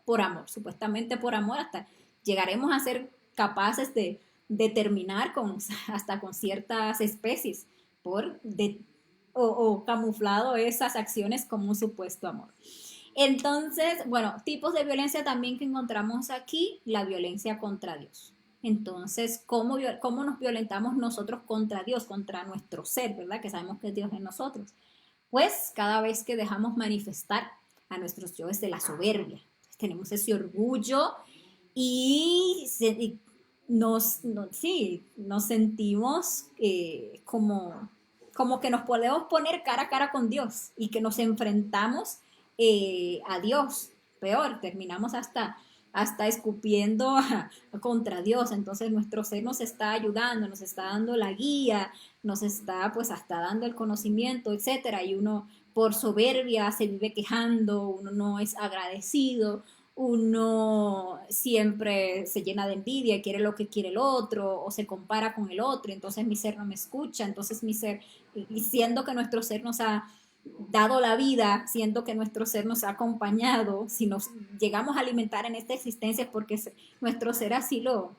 por amor, hasta llegaremos a ser capaces de terminar hasta con ciertas especies o camuflado esas acciones como un supuesto amor. Entonces, bueno, tipos de violencia también que encontramos aquí, la violencia contra Dios. Entonces, ¿cómo nos violentamos nosotros contra Dios, contra nuestro ser, ¿verdad? Que sabemos que es Dios en nosotros. Pues cada vez que dejamos manifestar a nuestros yoes de la soberbia. Entonces, tenemos ese orgullo y nos sentimos como que nos podemos poner cara a cara con Dios y que nos enfrentamos a Dios. Peor, terminamos hasta escupiendo contra Dios. Entonces nuestro ser nos está ayudando, nos está dando la guía, nos está pues hasta dando el conocimiento, etcétera. Y uno por soberbia se vive quejando, uno no es agradecido, uno siempre se llena de envidia y quiere lo que quiere el otro o se compara con el otro, entonces mi ser no me escucha, entonces mi ser, y siendo que nuestro ser nos ha dado la vida, siendo que nuestro ser nos ha acompañado, si nos llegamos a alimentar en esta existencia es porque nuestro ser así lo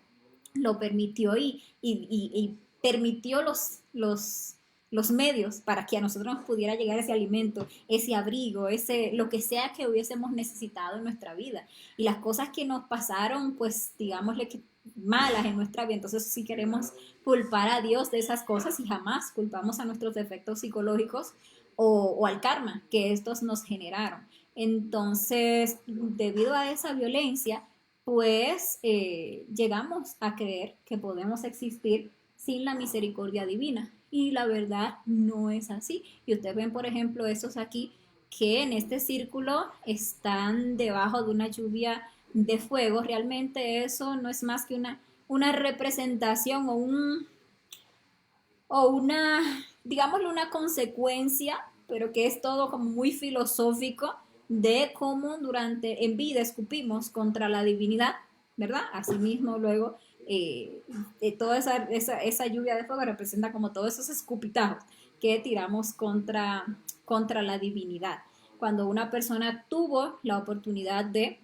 permitió y permitió los medios para que a nosotros nos pudiera llegar ese alimento, ese abrigo, lo que sea que hubiésemos necesitado en nuestra vida. Y las cosas que nos pasaron, pues digámosle que malas en nuestra vida, entonces si queremos culpar a Dios de esas cosas y jamás culpamos a nuestros defectos psicológicos o al karma que estos nos generaron. Entonces, debido a esa violencia, pues llegamos a creer que podemos existir sin la misericordia divina. Y la verdad no es así. Y ustedes ven, por ejemplo, estos aquí que en este círculo están debajo de una lluvia de fuego. Realmente eso no es más que una representación digámosle, una consecuencia, pero que es todo como muy filosófico de cómo en vida escupimos contra la divinidad, ¿verdad? Asimismo, luego, toda esa lluvia de fuego representa como todos esos escupitajos que tiramos contra la divinidad. Cuando una persona tuvo la oportunidad de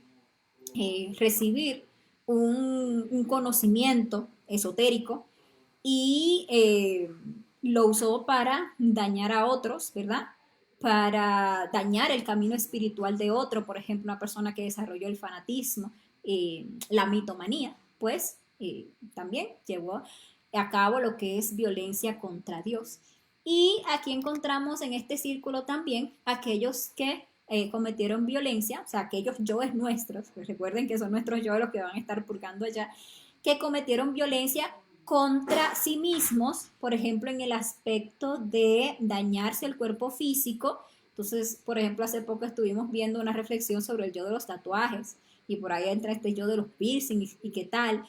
recibir un conocimiento esotérico y lo usó para dañar a otros, ¿verdad? Para dañar el camino espiritual de otro, por ejemplo, una persona que desarrolló el fanatismo, la mitomanía, pues también llevó a cabo lo que es violencia contra Dios. Y aquí encontramos en este círculo también aquellos que cometieron violencia, o sea, aquellos yoes nuestros, pues recuerden que son nuestros yoes los que van a estar purgando allá, que cometieron violencia contra sí mismos, por ejemplo, en el aspecto de dañarse el cuerpo físico. Entonces, por ejemplo, hace poco estuvimos viendo una reflexión sobre el yo de los tatuajes y por ahí entra este yo de los piercings y qué tal.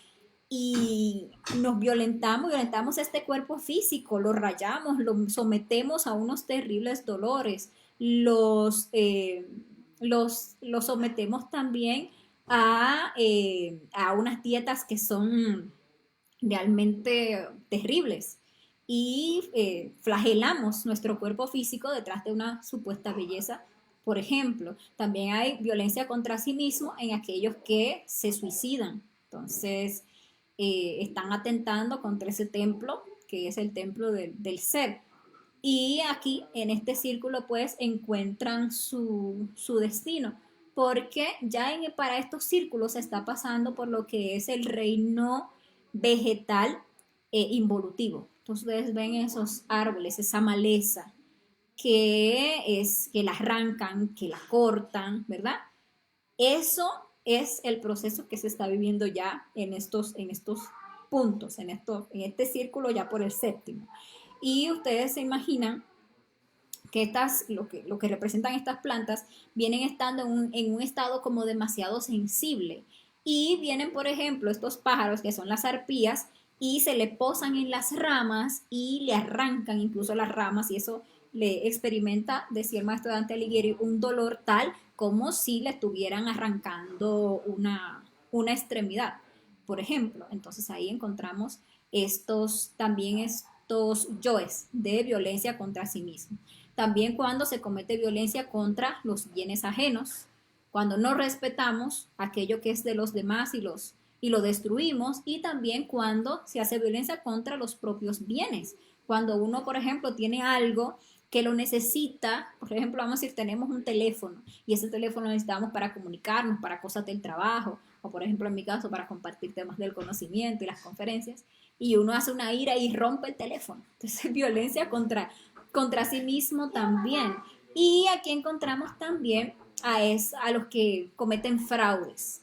y nos violentamos este cuerpo físico, lo rayamos, lo sometemos a unos terribles dolores, los sometemos también a unas dietas que son realmente terribles y flagelamos nuestro cuerpo físico detrás de una supuesta belleza. Por ejemplo, también hay violencia contra sí mismo en aquellos que se suicidan. Entonces, están atentando contra ese templo, que es el templo del ser. Y aquí, en este círculo, pues encuentran su destino, porque ya para estos círculos se está pasando por lo que es el reino vegetal involutivo. Entonces ustedes ven esos árboles, esa maleza, que la arrancan, que la cortan, ¿verdad? Eso es el proceso que se está viviendo ya en estos puntos, en este círculo ya por el séptimo. Y ustedes se imaginan que lo que representan estas plantas vienen estando en un estado como demasiado sensible. Y vienen, por ejemplo, estos pájaros que son las arpías y se le posan en las ramas y le arrancan incluso las ramas y eso le experimenta, decía el maestro Dante Alighieri, un dolor tal como si le estuvieran arrancando una extremidad, por ejemplo. Entonces ahí encontramos también estos yoes de violencia contra sí mismo. También cuando se comete violencia contra los bienes ajenos, cuando no respetamos aquello que es de los demás y lo destruimos, y también cuando se hace violencia contra los propios bienes. Cuando uno, por ejemplo, tiene algo que lo necesita, por ejemplo, vamos a decir, tenemos un teléfono y ese teléfono lo necesitamos para comunicarnos, para cosas del trabajo, o por ejemplo en mi caso para compartir temas del conocimiento y las conferencias, y uno hace una ira y rompe el teléfono. Entonces, violencia contra sí mismo también. Y aquí encontramos también a los que cometen fraudes,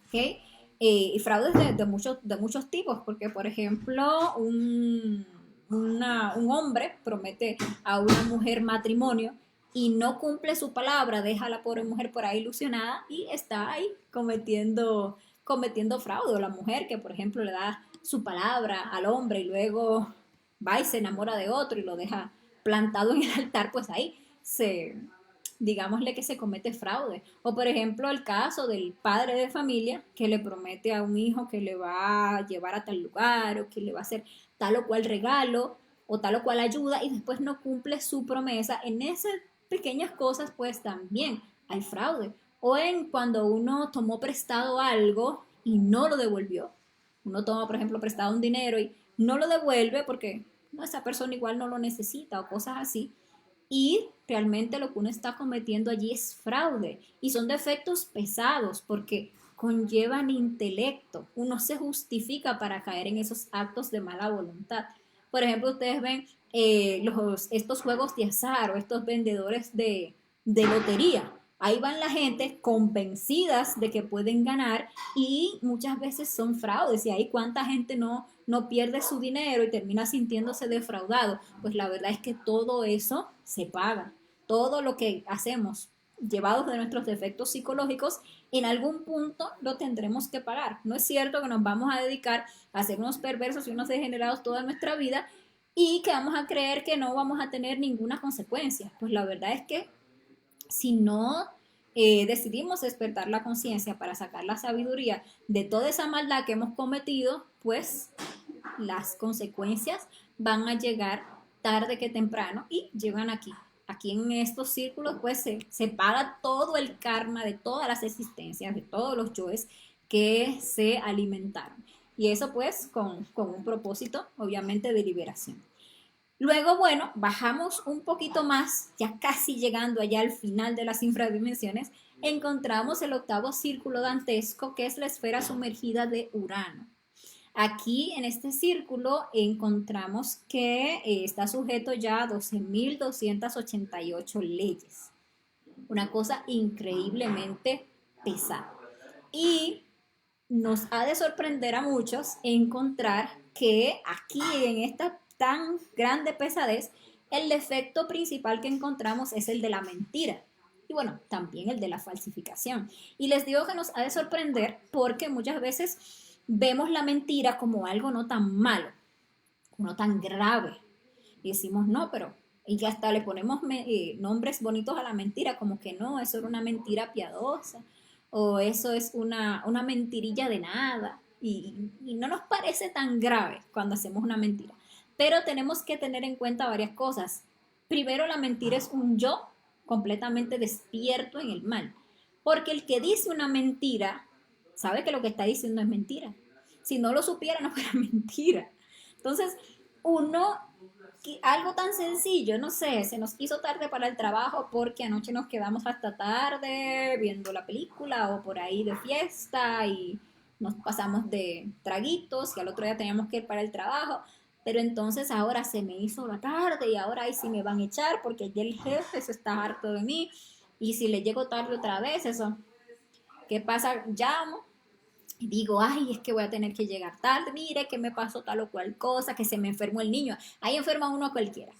¿okay? Y fraudes de muchos tipos, porque por ejemplo un hombre promete a una mujer matrimonio y no cumple su palabra, deja a la pobre mujer por ahí ilusionada y está ahí cometiendo fraude. O la mujer que por ejemplo le da su palabra al hombre y luego va y se enamora de otro y lo deja plantado en el altar, pues ahí digámosle que se comete fraude. O por ejemplo el caso del padre de familia que le promete a un hijo que le va a llevar a tal lugar o que le va a hacer tal o cual regalo o tal o cual ayuda y después no cumple su promesa. En esas pequeñas cosas pues también hay fraude. O en cuando uno tomó prestado algo y no lo devolvió. Uno toma, por ejemplo, prestado un dinero y no lo devuelve porque no, esa persona igual no lo necesita o cosas así. Y realmente lo que uno está cometiendo allí es fraude. Y son defectos pesados porque conllevan intelecto. Uno se justifica para caer en esos actos de mala voluntad. Por ejemplo, ustedes ven estos juegos de azar o estos vendedores de lotería. Ahí van la gente convencidas de que pueden ganar y muchas veces son fraudes. Y ahí cuánta gente no pierde su dinero y termina sintiéndose defraudado. Pues la verdad es que todo eso se paga. Todo lo que hacemos, llevados de nuestros defectos psicológicos, en algún punto lo tendremos que pagar. No es cierto que nos vamos a dedicar a ser unos perversos y unos degenerados toda nuestra vida y que vamos a creer que no vamos a tener ninguna consecuencia. Pues la verdad es que si no decidimos despertar la conciencia para sacar la sabiduría de toda esa maldad que hemos cometido, pues las consecuencias van a llegar tarde que temprano y llegan aquí. Aquí en estos círculos pues se paga todo el karma de todas las existencias, de todos los yoes que se alimentaron. Y eso pues con un propósito obviamente de liberación. Luego, bueno, bajamos un poquito más, ya casi llegando allá al final de las infradimensiones, encontramos el octavo círculo dantesco, que es la esfera sumergida de Urano. Aquí en este círculo encontramos que está sujeto ya a 12.288 leyes. Una cosa increíblemente pesada. Y nos ha de sorprender a muchos encontrar que aquí en esta tan grande pesadez, el defecto principal que encontramos es el de la mentira. Y bueno, también el de la falsificación. Y les digo que nos ha de sorprender porque muchas veces vemos la mentira como algo no tan malo, no tan grave. Y decimos, no, pero, y ya hasta le ponemos nombres bonitos a la mentira, como que no, eso era una mentira piadosa, o eso es una mentirilla de nada, y no nos parece tan grave cuando hacemos una mentira. Pero tenemos que tener en cuenta varias cosas. Primero, la mentira es un yo completamente despierto en el mal, porque el que dice una mentira sabe que lo que está diciendo es mentira. Si no lo supiera, no fuera mentira. Entonces, uno, algo tan sencillo, no sé, se nos hizo tarde para el trabajo porque anoche nos quedamos hasta tarde viendo la película o por ahí de fiesta y nos pasamos de traguitos y al otro día teníamos que ir para el trabajo, pero entonces ahora se me hizo la tarde y ahora ahí sí me van a echar porque ya el jefe se está harto de mí y si le llego tarde otra vez, eso, ¿qué pasa? Llamo y digo, ay, es que voy a tener que llegar tarde, mire que me pasó tal o cual cosa, que se me enfermó el niño. Ahí enferma uno a cualquiera.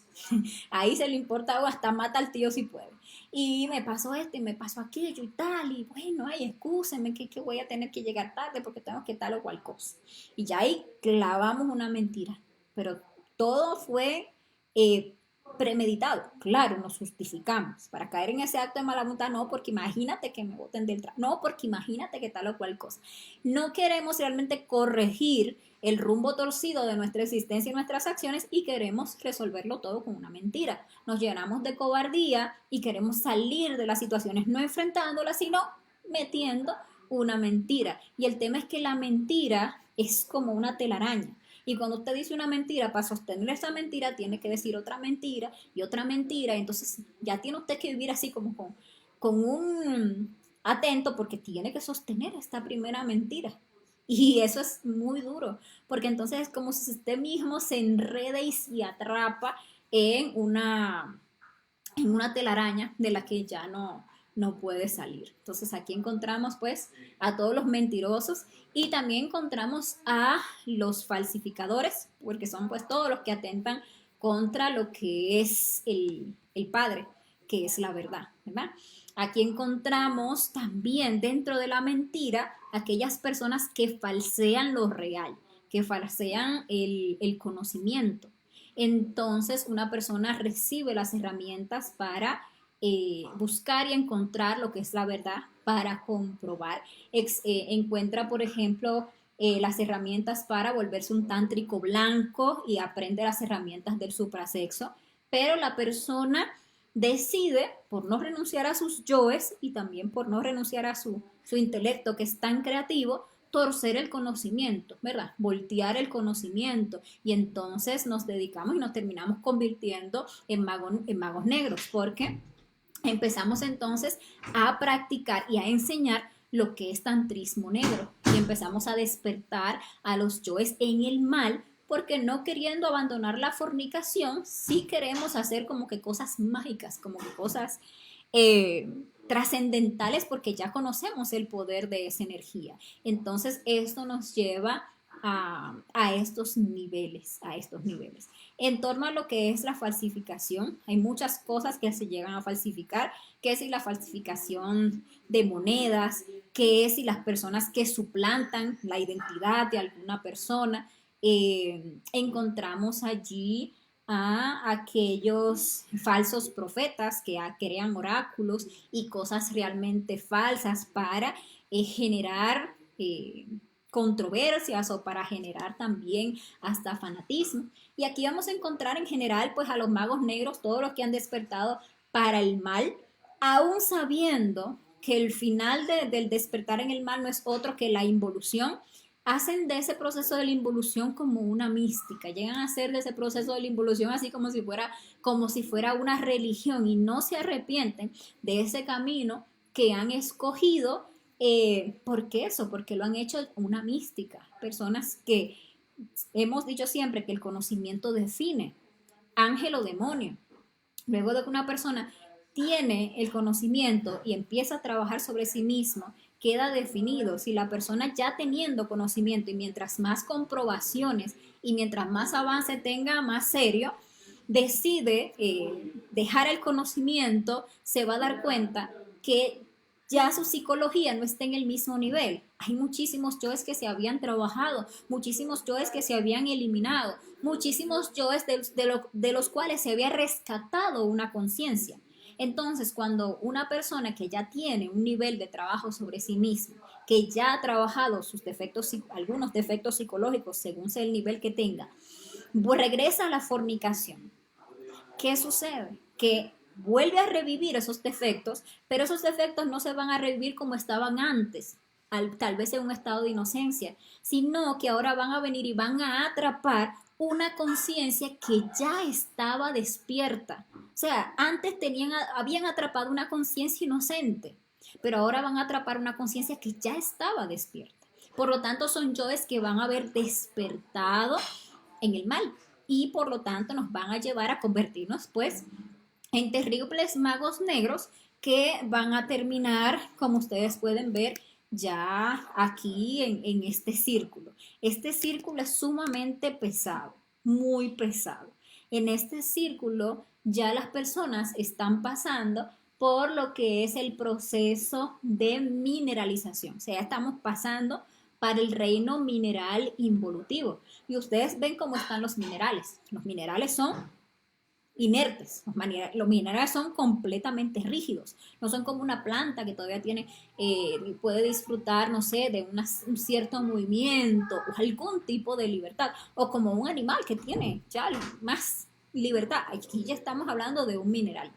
Ahí se le importa o hasta mata al tío si puede. Y me pasó esto y me pasó aquello y tal. Y bueno, ay, excúsenme que voy a tener que llegar tarde porque tengo que tal o cual cosa. Y ya ahí clavamos una mentira. Pero todo fue premeditado. Claro, nos justificamos para caer en ese acto de mala voluntad, no porque imagínate que me boten del trabajo, no porque imagínate que tal o cual cosa. No queremos realmente corregir el rumbo torcido de nuestra existencia y nuestras acciones y queremos resolverlo todo con una mentira. Nos llenamos de cobardía y queremos salir de las situaciones no enfrentándolas, sino metiendo una mentira. Y el tema es que la mentira es como una telaraña. Y cuando usted dice una mentira, para sostener esa mentira, tiene que decir otra mentira y otra mentira. Y entonces ya tiene usted que vivir así como con un atento porque tiene que sostener esta primera mentira. Y eso es muy duro, porque entonces es como si usted mismo se enrede y se atrapa en una telaraña de la que ya no puede salir. Entonces aquí encontramos pues a todos los mentirosos y también encontramos a los falsificadores, porque son pues todos los que atentan contra lo que es el Padre, que es la verdad, ¿verdad? Aquí encontramos también dentro de la mentira aquellas personas que falsean lo real, que falsean el conocimiento. Entonces una persona recibe las herramientas para buscar y encontrar lo que es la verdad, para comprobar. Encuentra, por ejemplo, las herramientas para volverse un tántrico blanco y aprende las herramientas del suprasexo, pero la persona decide, por no renunciar a sus yoes y también por no renunciar a su intelecto que es tan creativo, torcer el conocimiento, ¿verdad? Voltear el conocimiento y entonces nos dedicamos y nos terminamos convirtiendo en magos negros porque empezamos entonces a practicar y a enseñar lo que es tantrismo negro y empezamos a despertar a los yoes en el mal porque no queriendo abandonar la fornicación, sí queremos hacer como que cosas mágicas, como que cosas trascendentales porque ya conocemos el poder de esa energía. Entonces esto nos lleva a estos niveles, a estos niveles. En torno a lo que es la falsificación, hay muchas cosas que se llegan a falsificar, que es si la falsificación de monedas, que es si las personas que suplantan la identidad de alguna persona, encontramos allí a aquellos falsos profetas que crean oráculos y cosas realmente falsas para generar controversias o para generar también hasta fanatismo. Y aquí vamos a encontrar en general pues a los magos negros, todos los que han despertado para el mal, aún sabiendo que el final del despertar en el mal no es otro que la involución, hacen de ese proceso de la involución como una mística, llegan a hacer de ese proceso de la involución así como si fuera una religión y no se arrepienten de ese camino que han escogido. ¿Por qué eso? Porque lo han hecho una mística. Personas que hemos dicho siempre que el conocimiento define, ángel o demonio. Luego de que una persona tiene el conocimiento y empieza a trabajar sobre sí mismo, queda definido. Si la persona ya teniendo conocimiento y mientras más comprobaciones y mientras más avance tenga más serio, decide dejar el conocimiento, se va a dar cuenta que ya su psicología no está en el mismo nivel. Hay muchísimos yoes que se habían trabajado, muchísimos yoes que se habían eliminado, muchísimos yoes de los cuales se había rescatado una conciencia. Entonces, cuando una persona que ya tiene un nivel de trabajo sobre sí misma, que ya ha trabajado sus defectos, algunos defectos psicológicos según sea el nivel que tenga, regresa a la fornicación, ¿qué sucede? Que vuelve a revivir esos defectos, pero esos defectos no se van a revivir como estaban antes, tal vez en un estado de inocencia, sino que ahora van a venir y van a atrapar una conciencia que ya estaba despierta. O sea, antes habían atrapado una conciencia inocente, pero ahora van a atrapar una conciencia que ya estaba despierta. Por lo tanto, son yoes que van a haber despertado en el mal y por lo tanto nos van a llevar a convertirnos pues en terribles magos negros que van a terminar, como ustedes pueden ver, ya aquí en este círculo. Este círculo es sumamente pesado, muy pesado. En este círculo ya las personas están pasando por lo que es el proceso de mineralización. O sea, estamos pasando para el reino mineral involutivo. Y ustedes ven cómo están los minerales. Los minerales son inertes. Los minerales son completamente rígidos. No son como una planta que todavía puede disfrutar, no sé, de un cierto movimiento o algún tipo de libertad. O como un animal que tiene ya más libertad. Aquí ya estamos hablando de un mineral.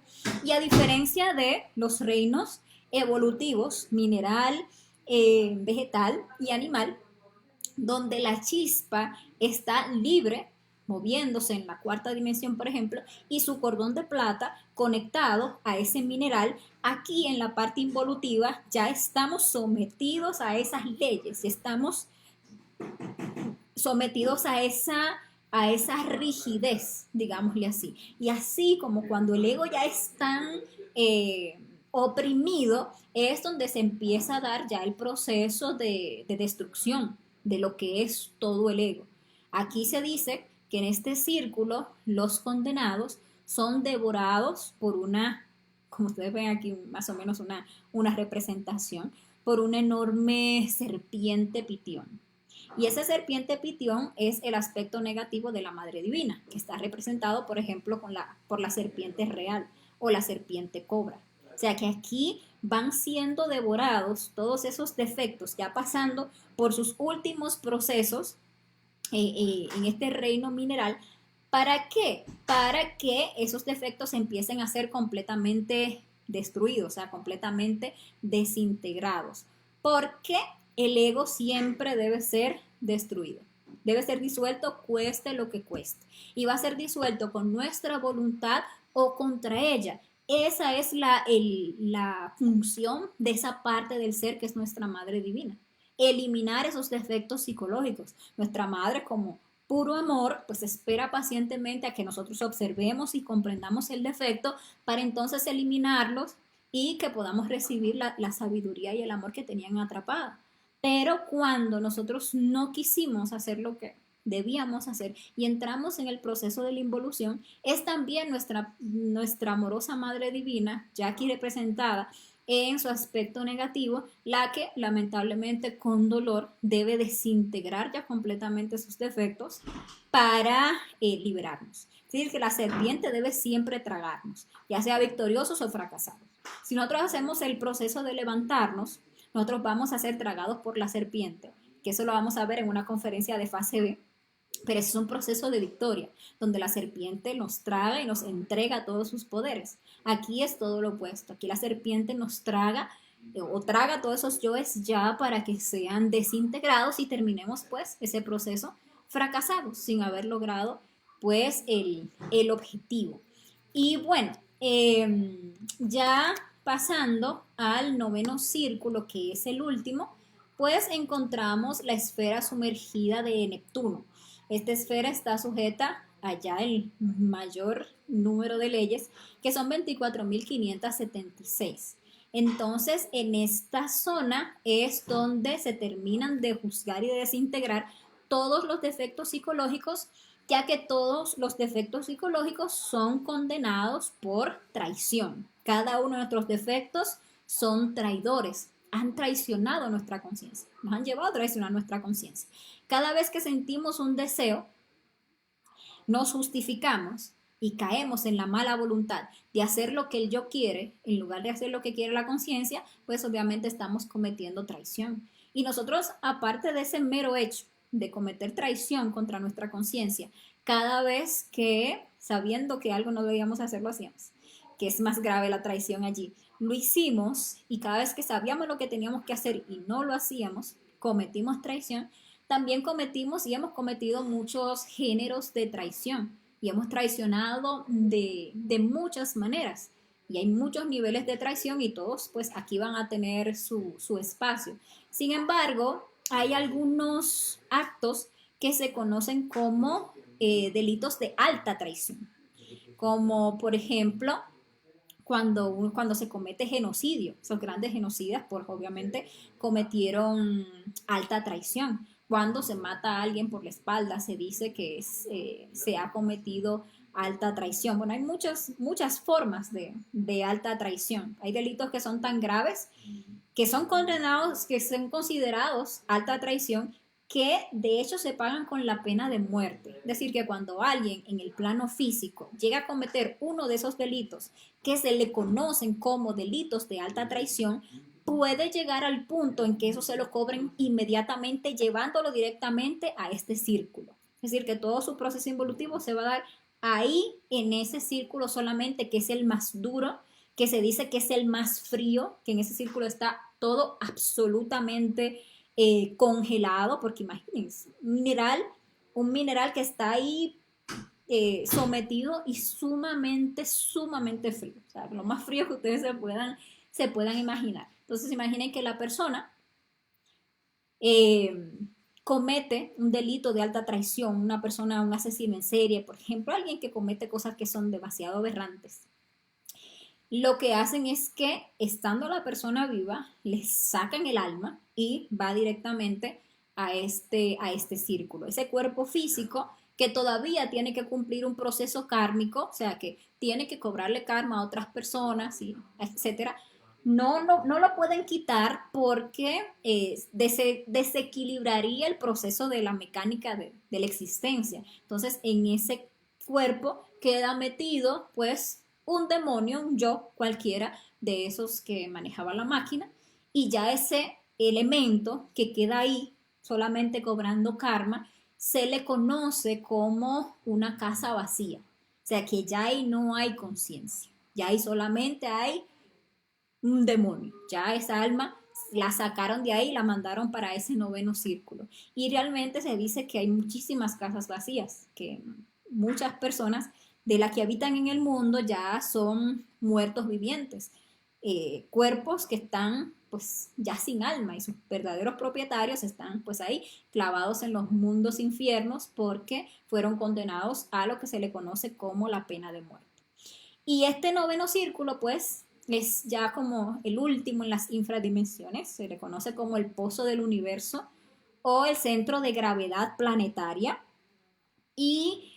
Y a diferencia de los reinos evolutivos, mineral, vegetal y animal, donde la chispa está libre, moviéndose en la cuarta dimensión, por ejemplo, y su cordón de plata conectado a ese mineral, aquí en la parte involutiva ya estamos sometidos a esas leyes, estamos sometidos a esa rigidez, digámosle así. Y así como cuando el ego ya es tan oprimido, es donde se empieza a dar ya el proceso de destrucción de lo que es todo el ego. Aquí se dice que en este círculo los condenados son devorados por una, como ustedes ven aquí más o menos una representación, por una enorme serpiente pitión. Y esa serpiente pitión es el aspecto negativo de la Madre Divina, que está representado, por ejemplo, por la serpiente real o la serpiente cobra. O sea que aquí van siendo devorados todos esos defectos, ya pasando por sus últimos procesos en este reino mineral. ¿Para qué? Para que esos defectos empiecen a ser completamente destruidos, o sea, completamente desintegrados. Porque el ego siempre debe ser destruido. Debe ser disuelto, cueste lo que cueste. Y va a ser disuelto con nuestra voluntad o contra ella. Esa es la función de esa parte del ser que es nuestra Madre Divina. Eliminar esos defectos psicológicos. Nuestra Madre, como puro amor, pues espera pacientemente a que nosotros observemos y comprendamos el defecto para entonces eliminarlos y que podamos recibir la sabiduría y el amor que tenían atrapada. Pero cuando nosotros no quisimos hacer lo que debíamos hacer y entramos en el proceso de la involución, es también nuestra amorosa Madre Divina, ya aquí representada en su aspecto negativo, la que lamentablemente con dolor debe desintegrar ya completamente sus defectos para liberarnos. Es decir, que la serpiente debe siempre tragarnos, ya sea victoriosos o fracasados. Si nosotros hacemos el proceso de levantarnos, nosotros vamos a ser tragados por la serpiente, que eso lo vamos a ver en una conferencia de fase B, pero es un proceso de victoria, donde la serpiente nos traga y nos entrega todos sus poderes. Aquí es todo lo opuesto, aquí la serpiente nos traga o traga todos esos yoes ya para que sean desintegrados y terminemos pues ese proceso fracasados, sin haber logrado pues el objetivo. Y bueno, ya pasando al noveno círculo, que es el último, pues encontramos la esfera sumergida de Neptuno. Esta esfera está sujeta allá el mayor número de leyes, que son 24.576. Entonces, en esta zona es donde se terminan de juzgar y de desintegrar todos los defectos psicológicos, ya que todos los defectos psicológicos son condenados por traición. Cada uno de nuestros defectos son traidores, han traicionado nuestra conciencia, nos han llevado a traicionar nuestra conciencia. Cada vez que sentimos un deseo, nos justificamos y caemos en la mala voluntad de hacer lo que el yo quiere, en lugar de hacer lo que quiere la conciencia, pues obviamente estamos cometiendo traición. Y nosotros, aparte de ese mero hecho de cometer traición contra nuestra conciencia, cada vez que, sabiendo que algo no debíamos hacer, lo hacíamos, que es más grave la traición allí, lo hicimos, y cada vez que sabíamos lo que teníamos que hacer y no lo hacíamos, cometimos traición. También cometimos y hemos cometido muchos géneros de traición y hemos traicionado de muchas maneras. Y hay muchos niveles de traición y todos pues aquí van a tener su espacio. Sin embargo, hay algunos actos que se conocen como delitos de alta traición, como por ejemplo cuando se comete genocidio. Esos grandes genocidas pues obviamente cometieron alta traición. Cuando se mata a alguien por la espalda, se dice que se ha cometido alta traición. Bueno, hay muchas formas de alta traición. Hay delitos que son tan graves que son condenados, que son considerados alta traición, que de hecho se pagan con la pena de muerte. Es decir, que cuando alguien en el plano físico llega a cometer uno de esos delitos que se le conocen como delitos de alta traición, puede llegar al punto en que eso se lo cobren inmediatamente, llevándolo directamente a este círculo. Es decir, que todo su proceso involutivo se va a dar ahí, en ese círculo solamente, que es el más duro, que se dice que es el más frío, que en ese círculo está todo absolutamente congelado, porque imagínense, un mineral que está ahí sometido y sumamente frío, o sea, lo más frío que ustedes se puedan imaginar. Entonces imaginen que la persona comete un delito de alta traición, una persona, un asesino en serie, por ejemplo, alguien que comete cosas que son demasiado aberrantes. Lo que hacen es que, estando la persona viva, le sacan el alma y va directamente a este círculo. Ese cuerpo físico que todavía tiene que cumplir un proceso kármico, o sea, que tiene que cobrarle karma a otras personas, y etcétera, no lo pueden quitar porque desequilibraría el proceso de la mecánica de la existencia. Entonces, en ese cuerpo queda metido, pues, un demonio, un yo cualquiera de esos que manejaba la máquina, y ya ese elemento que queda ahí solamente cobrando karma se le conoce como una casa vacía. O sea que ya ahí no hay conciencia, ya ahí solamente hay un demonio. Ya esa alma la sacaron de ahí y la mandaron para ese noveno círculo. Y realmente se dice que hay muchísimas casas vacías, que muchas personas de las que habitan en el mundo ya son muertos vivientes, cuerpos que están pues ya sin alma, y sus verdaderos propietarios están pues ahí clavados en los mundos infiernos porque fueron condenados a lo que se le conoce como la pena de muerte. Y este noveno círculo pues es ya como el último en las infradimensiones, se le conoce como el pozo del universo o el centro de gravedad planetaria. Y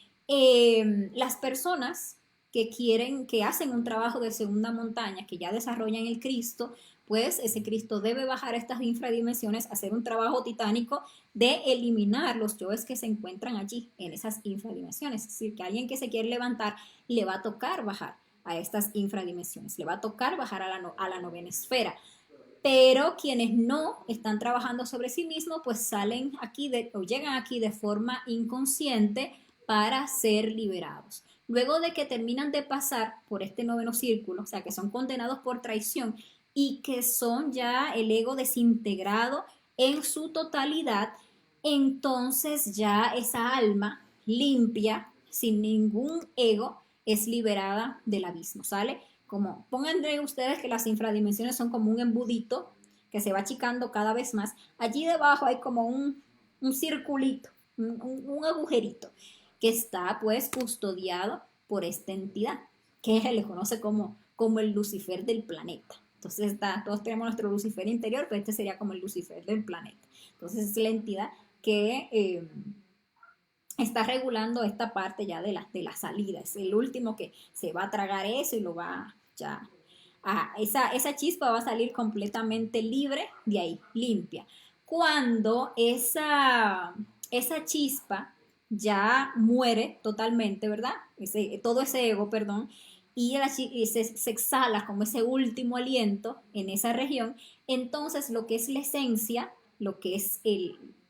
las personas que hacen un trabajo de segunda montaña, que ya desarrollan el Cristo, pues ese Cristo debe bajar a estas infradimensiones, hacer un trabajo titánico de eliminar los yoes que se encuentran allí, en esas infradimensiones. Es decir, que alguien que se quiere levantar le va a tocar bajar a estas infradimensiones, le va a tocar bajar a la novena esfera. Pero quienes no están trabajando sobre sí mismos, pues salen aquí o llegan aquí de forma inconsciente para ser liberados. Luego de que terminan de pasar por este noveno círculo, o sea, que son condenados por traición y que son ya el ego desintegrado en su totalidad, entonces ya esa alma limpia, sin ningún ego, es liberada del abismo, ¿sale? Como pónganle ustedes que las infradimensiones son como un embudito que se va achicando cada vez más. Allí debajo hay como un circulito, un agujerito que está pues custodiado por esta entidad que se le conoce como el Lucifer del planeta. Entonces todos tenemos nuestro Lucifer interior, pero este sería como el Lucifer del planeta. Entonces es la entidad que está regulando esta parte ya de la salida. Es el último que se va a tragar eso y lo va ya esa chispa va a salir completamente libre de ahí, limpia. Cuando esa chispa ya muere totalmente, ¿verdad? Todo ese ego, perdón, y se exhala como ese último aliento en esa región, entonces lo que es la esencia, lo que es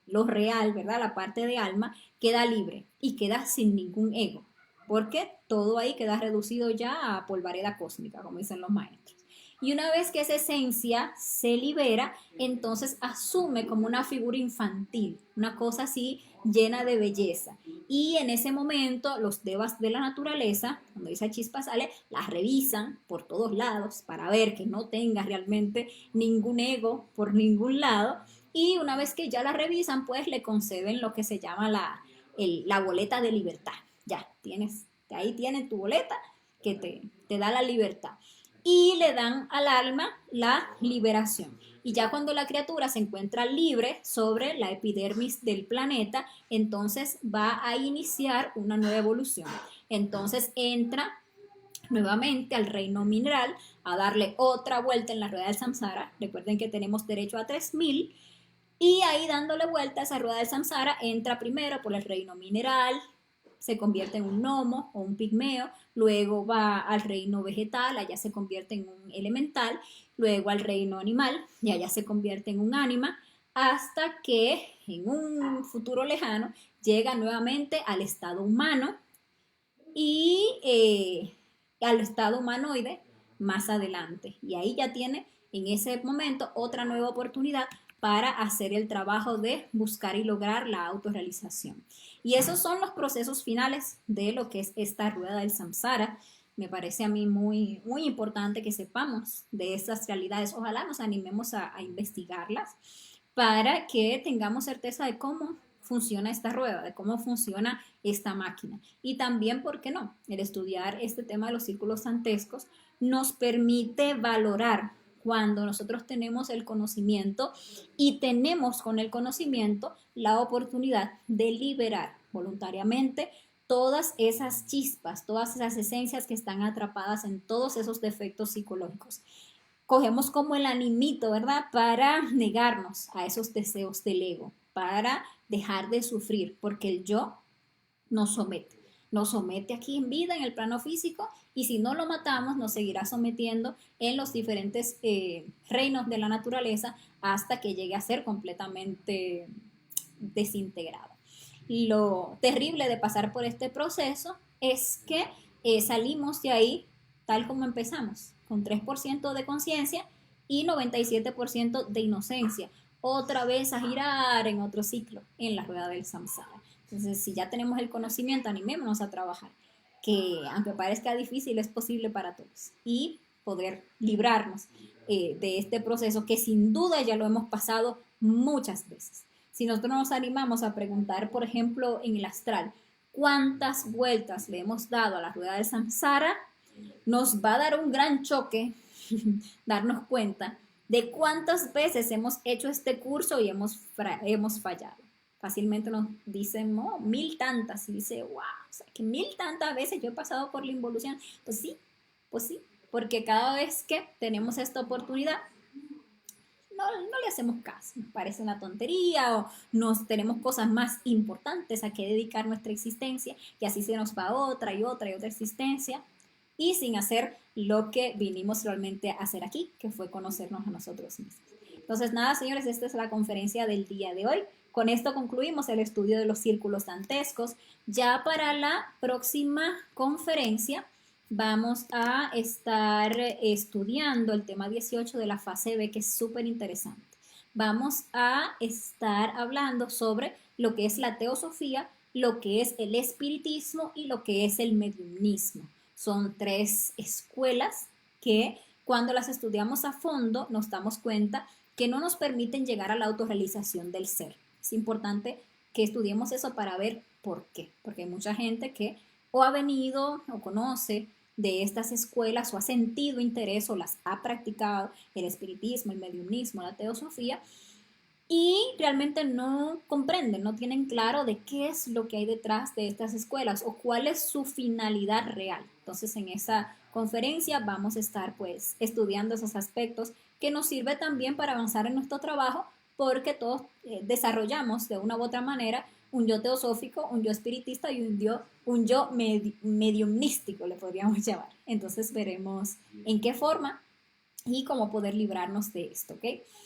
lo real, ¿verdad? La parte de alma, queda libre y queda sin ningún ego, porque todo ahí queda reducido ya a polvareda cósmica, como dicen los maestros. Y una vez que esa esencia se libera, entonces asume como una figura infantil, una cosa así llena de belleza. Y en ese momento los devas de la naturaleza, cuando esa chispa sale, la revisan por todos lados para ver que no tenga realmente ningún ego por ningún lado. Y una vez que ya la revisan, pues le conceden lo que se llama la boleta de libertad. Ya, ahí tienes tu boleta que te da la libertad y le dan al alma la liberación. Y ya cuando la criatura se encuentra libre sobre la epidermis del planeta, entonces va a iniciar una nueva evolución. Entonces entra nuevamente al reino mineral a darle otra vuelta en la rueda del samsara. Recuerden que tenemos derecho a 3000. Y ahí dándole vuelta a esa rueda del samsara, entra primero por el reino mineral, se convierte en un gnomo o un pigmeo, luego va al reino vegetal, allá se convierte en un elemental, luego al reino animal y allá se convierte en un ánima, hasta que en un futuro lejano llega nuevamente al estado humano y al estado humanoide más adelante. Y ahí ya tiene en ese momento otra nueva oportunidad para hacer el trabajo de buscar y lograr la autorrealización. Y esos son los procesos finales de lo que es esta rueda del samsara. Me parece a mí muy, muy importante que sepamos de estas realidades. Ojalá nos animemos a investigarlas para que tengamos certeza de cómo funciona esta rueda, de cómo funciona esta máquina. Y también, ¿por qué no? El estudiar este tema de los círculos dantescos nos permite valorar cuando nosotros tenemos el conocimiento y tenemos con el conocimiento la oportunidad de liberar voluntariamente todas esas chispas, todas esas esencias que están atrapadas en todos esos defectos psicológicos. Cogemos como el animito, ¿verdad? Para negarnos a esos deseos del ego, para dejar de sufrir, porque el yo nos somete aquí en vida, en el plano físico, y si no lo matamos, nos seguirá sometiendo en los diferentes reinos de la naturaleza hasta que llegue a ser completamente desintegrado. Lo terrible de pasar por este proceso es que salimos de ahí tal como empezamos, con 3% de conciencia y 97% de inocencia, otra vez a girar en otro ciclo, en la rueda del samsara. Entonces, si ya tenemos el conocimiento, animémonos a trabajar, que aunque parezca difícil, es posible para todos, y poder librarnos de este proceso que sin duda ya lo hemos pasado muchas veces. Si nosotros nos animamos a preguntar, por ejemplo, en el astral, ¿cuántas vueltas le hemos dado a la rueda del samsara? Nos va a dar un gran choque darnos cuenta de cuántas veces hemos hecho este curso y hemos fallado. Fácilmente nos dicen, no, 1000 tantas, y dice, wow, o sea, que 1000 tantas veces yo he pasado por la involución. Pues sí, porque cada vez que tenemos esta oportunidad, no le hacemos caso, nos parece una tontería o nos tenemos cosas más importantes a que dedicar nuestra existencia y así se nos va otra y otra y otra existencia y sin hacer lo que vinimos realmente a hacer aquí, que fue conocernos a nosotros mismos. Entonces, nada, señores, esta es la conferencia del día de hoy. Con esto concluimos el estudio de los círculos dantescos. Ya para la próxima conferencia vamos a estar estudiando el tema 18 de la fase B, que es súper interesante. Vamos a estar hablando sobre lo que es la teosofía, lo que es el espiritismo y lo que es el mediumismo. Son 3 escuelas que cuando las estudiamos a fondo nos damos cuenta que no nos permiten llegar a la autorrealización del ser. Es importante que estudiemos eso para ver por qué, porque hay mucha gente que o ha venido o conoce de estas escuelas o ha sentido interés o las ha practicado, el espiritismo, el mediumismo, la teosofía, y realmente no comprenden, no tienen claro de qué es lo que hay detrás de estas escuelas o cuál es su finalidad real. Entonces, en esa conferencia vamos a estar pues estudiando esos aspectos que nos sirve también para avanzar en nuestro trabajo porque todos desarrollamos de una u otra manera un yo teosófico, un yo espiritista y un yo mediumnístico, le podríamos llamar. Entonces veremos en qué forma y cómo poder librarnos de esto, ¿ok?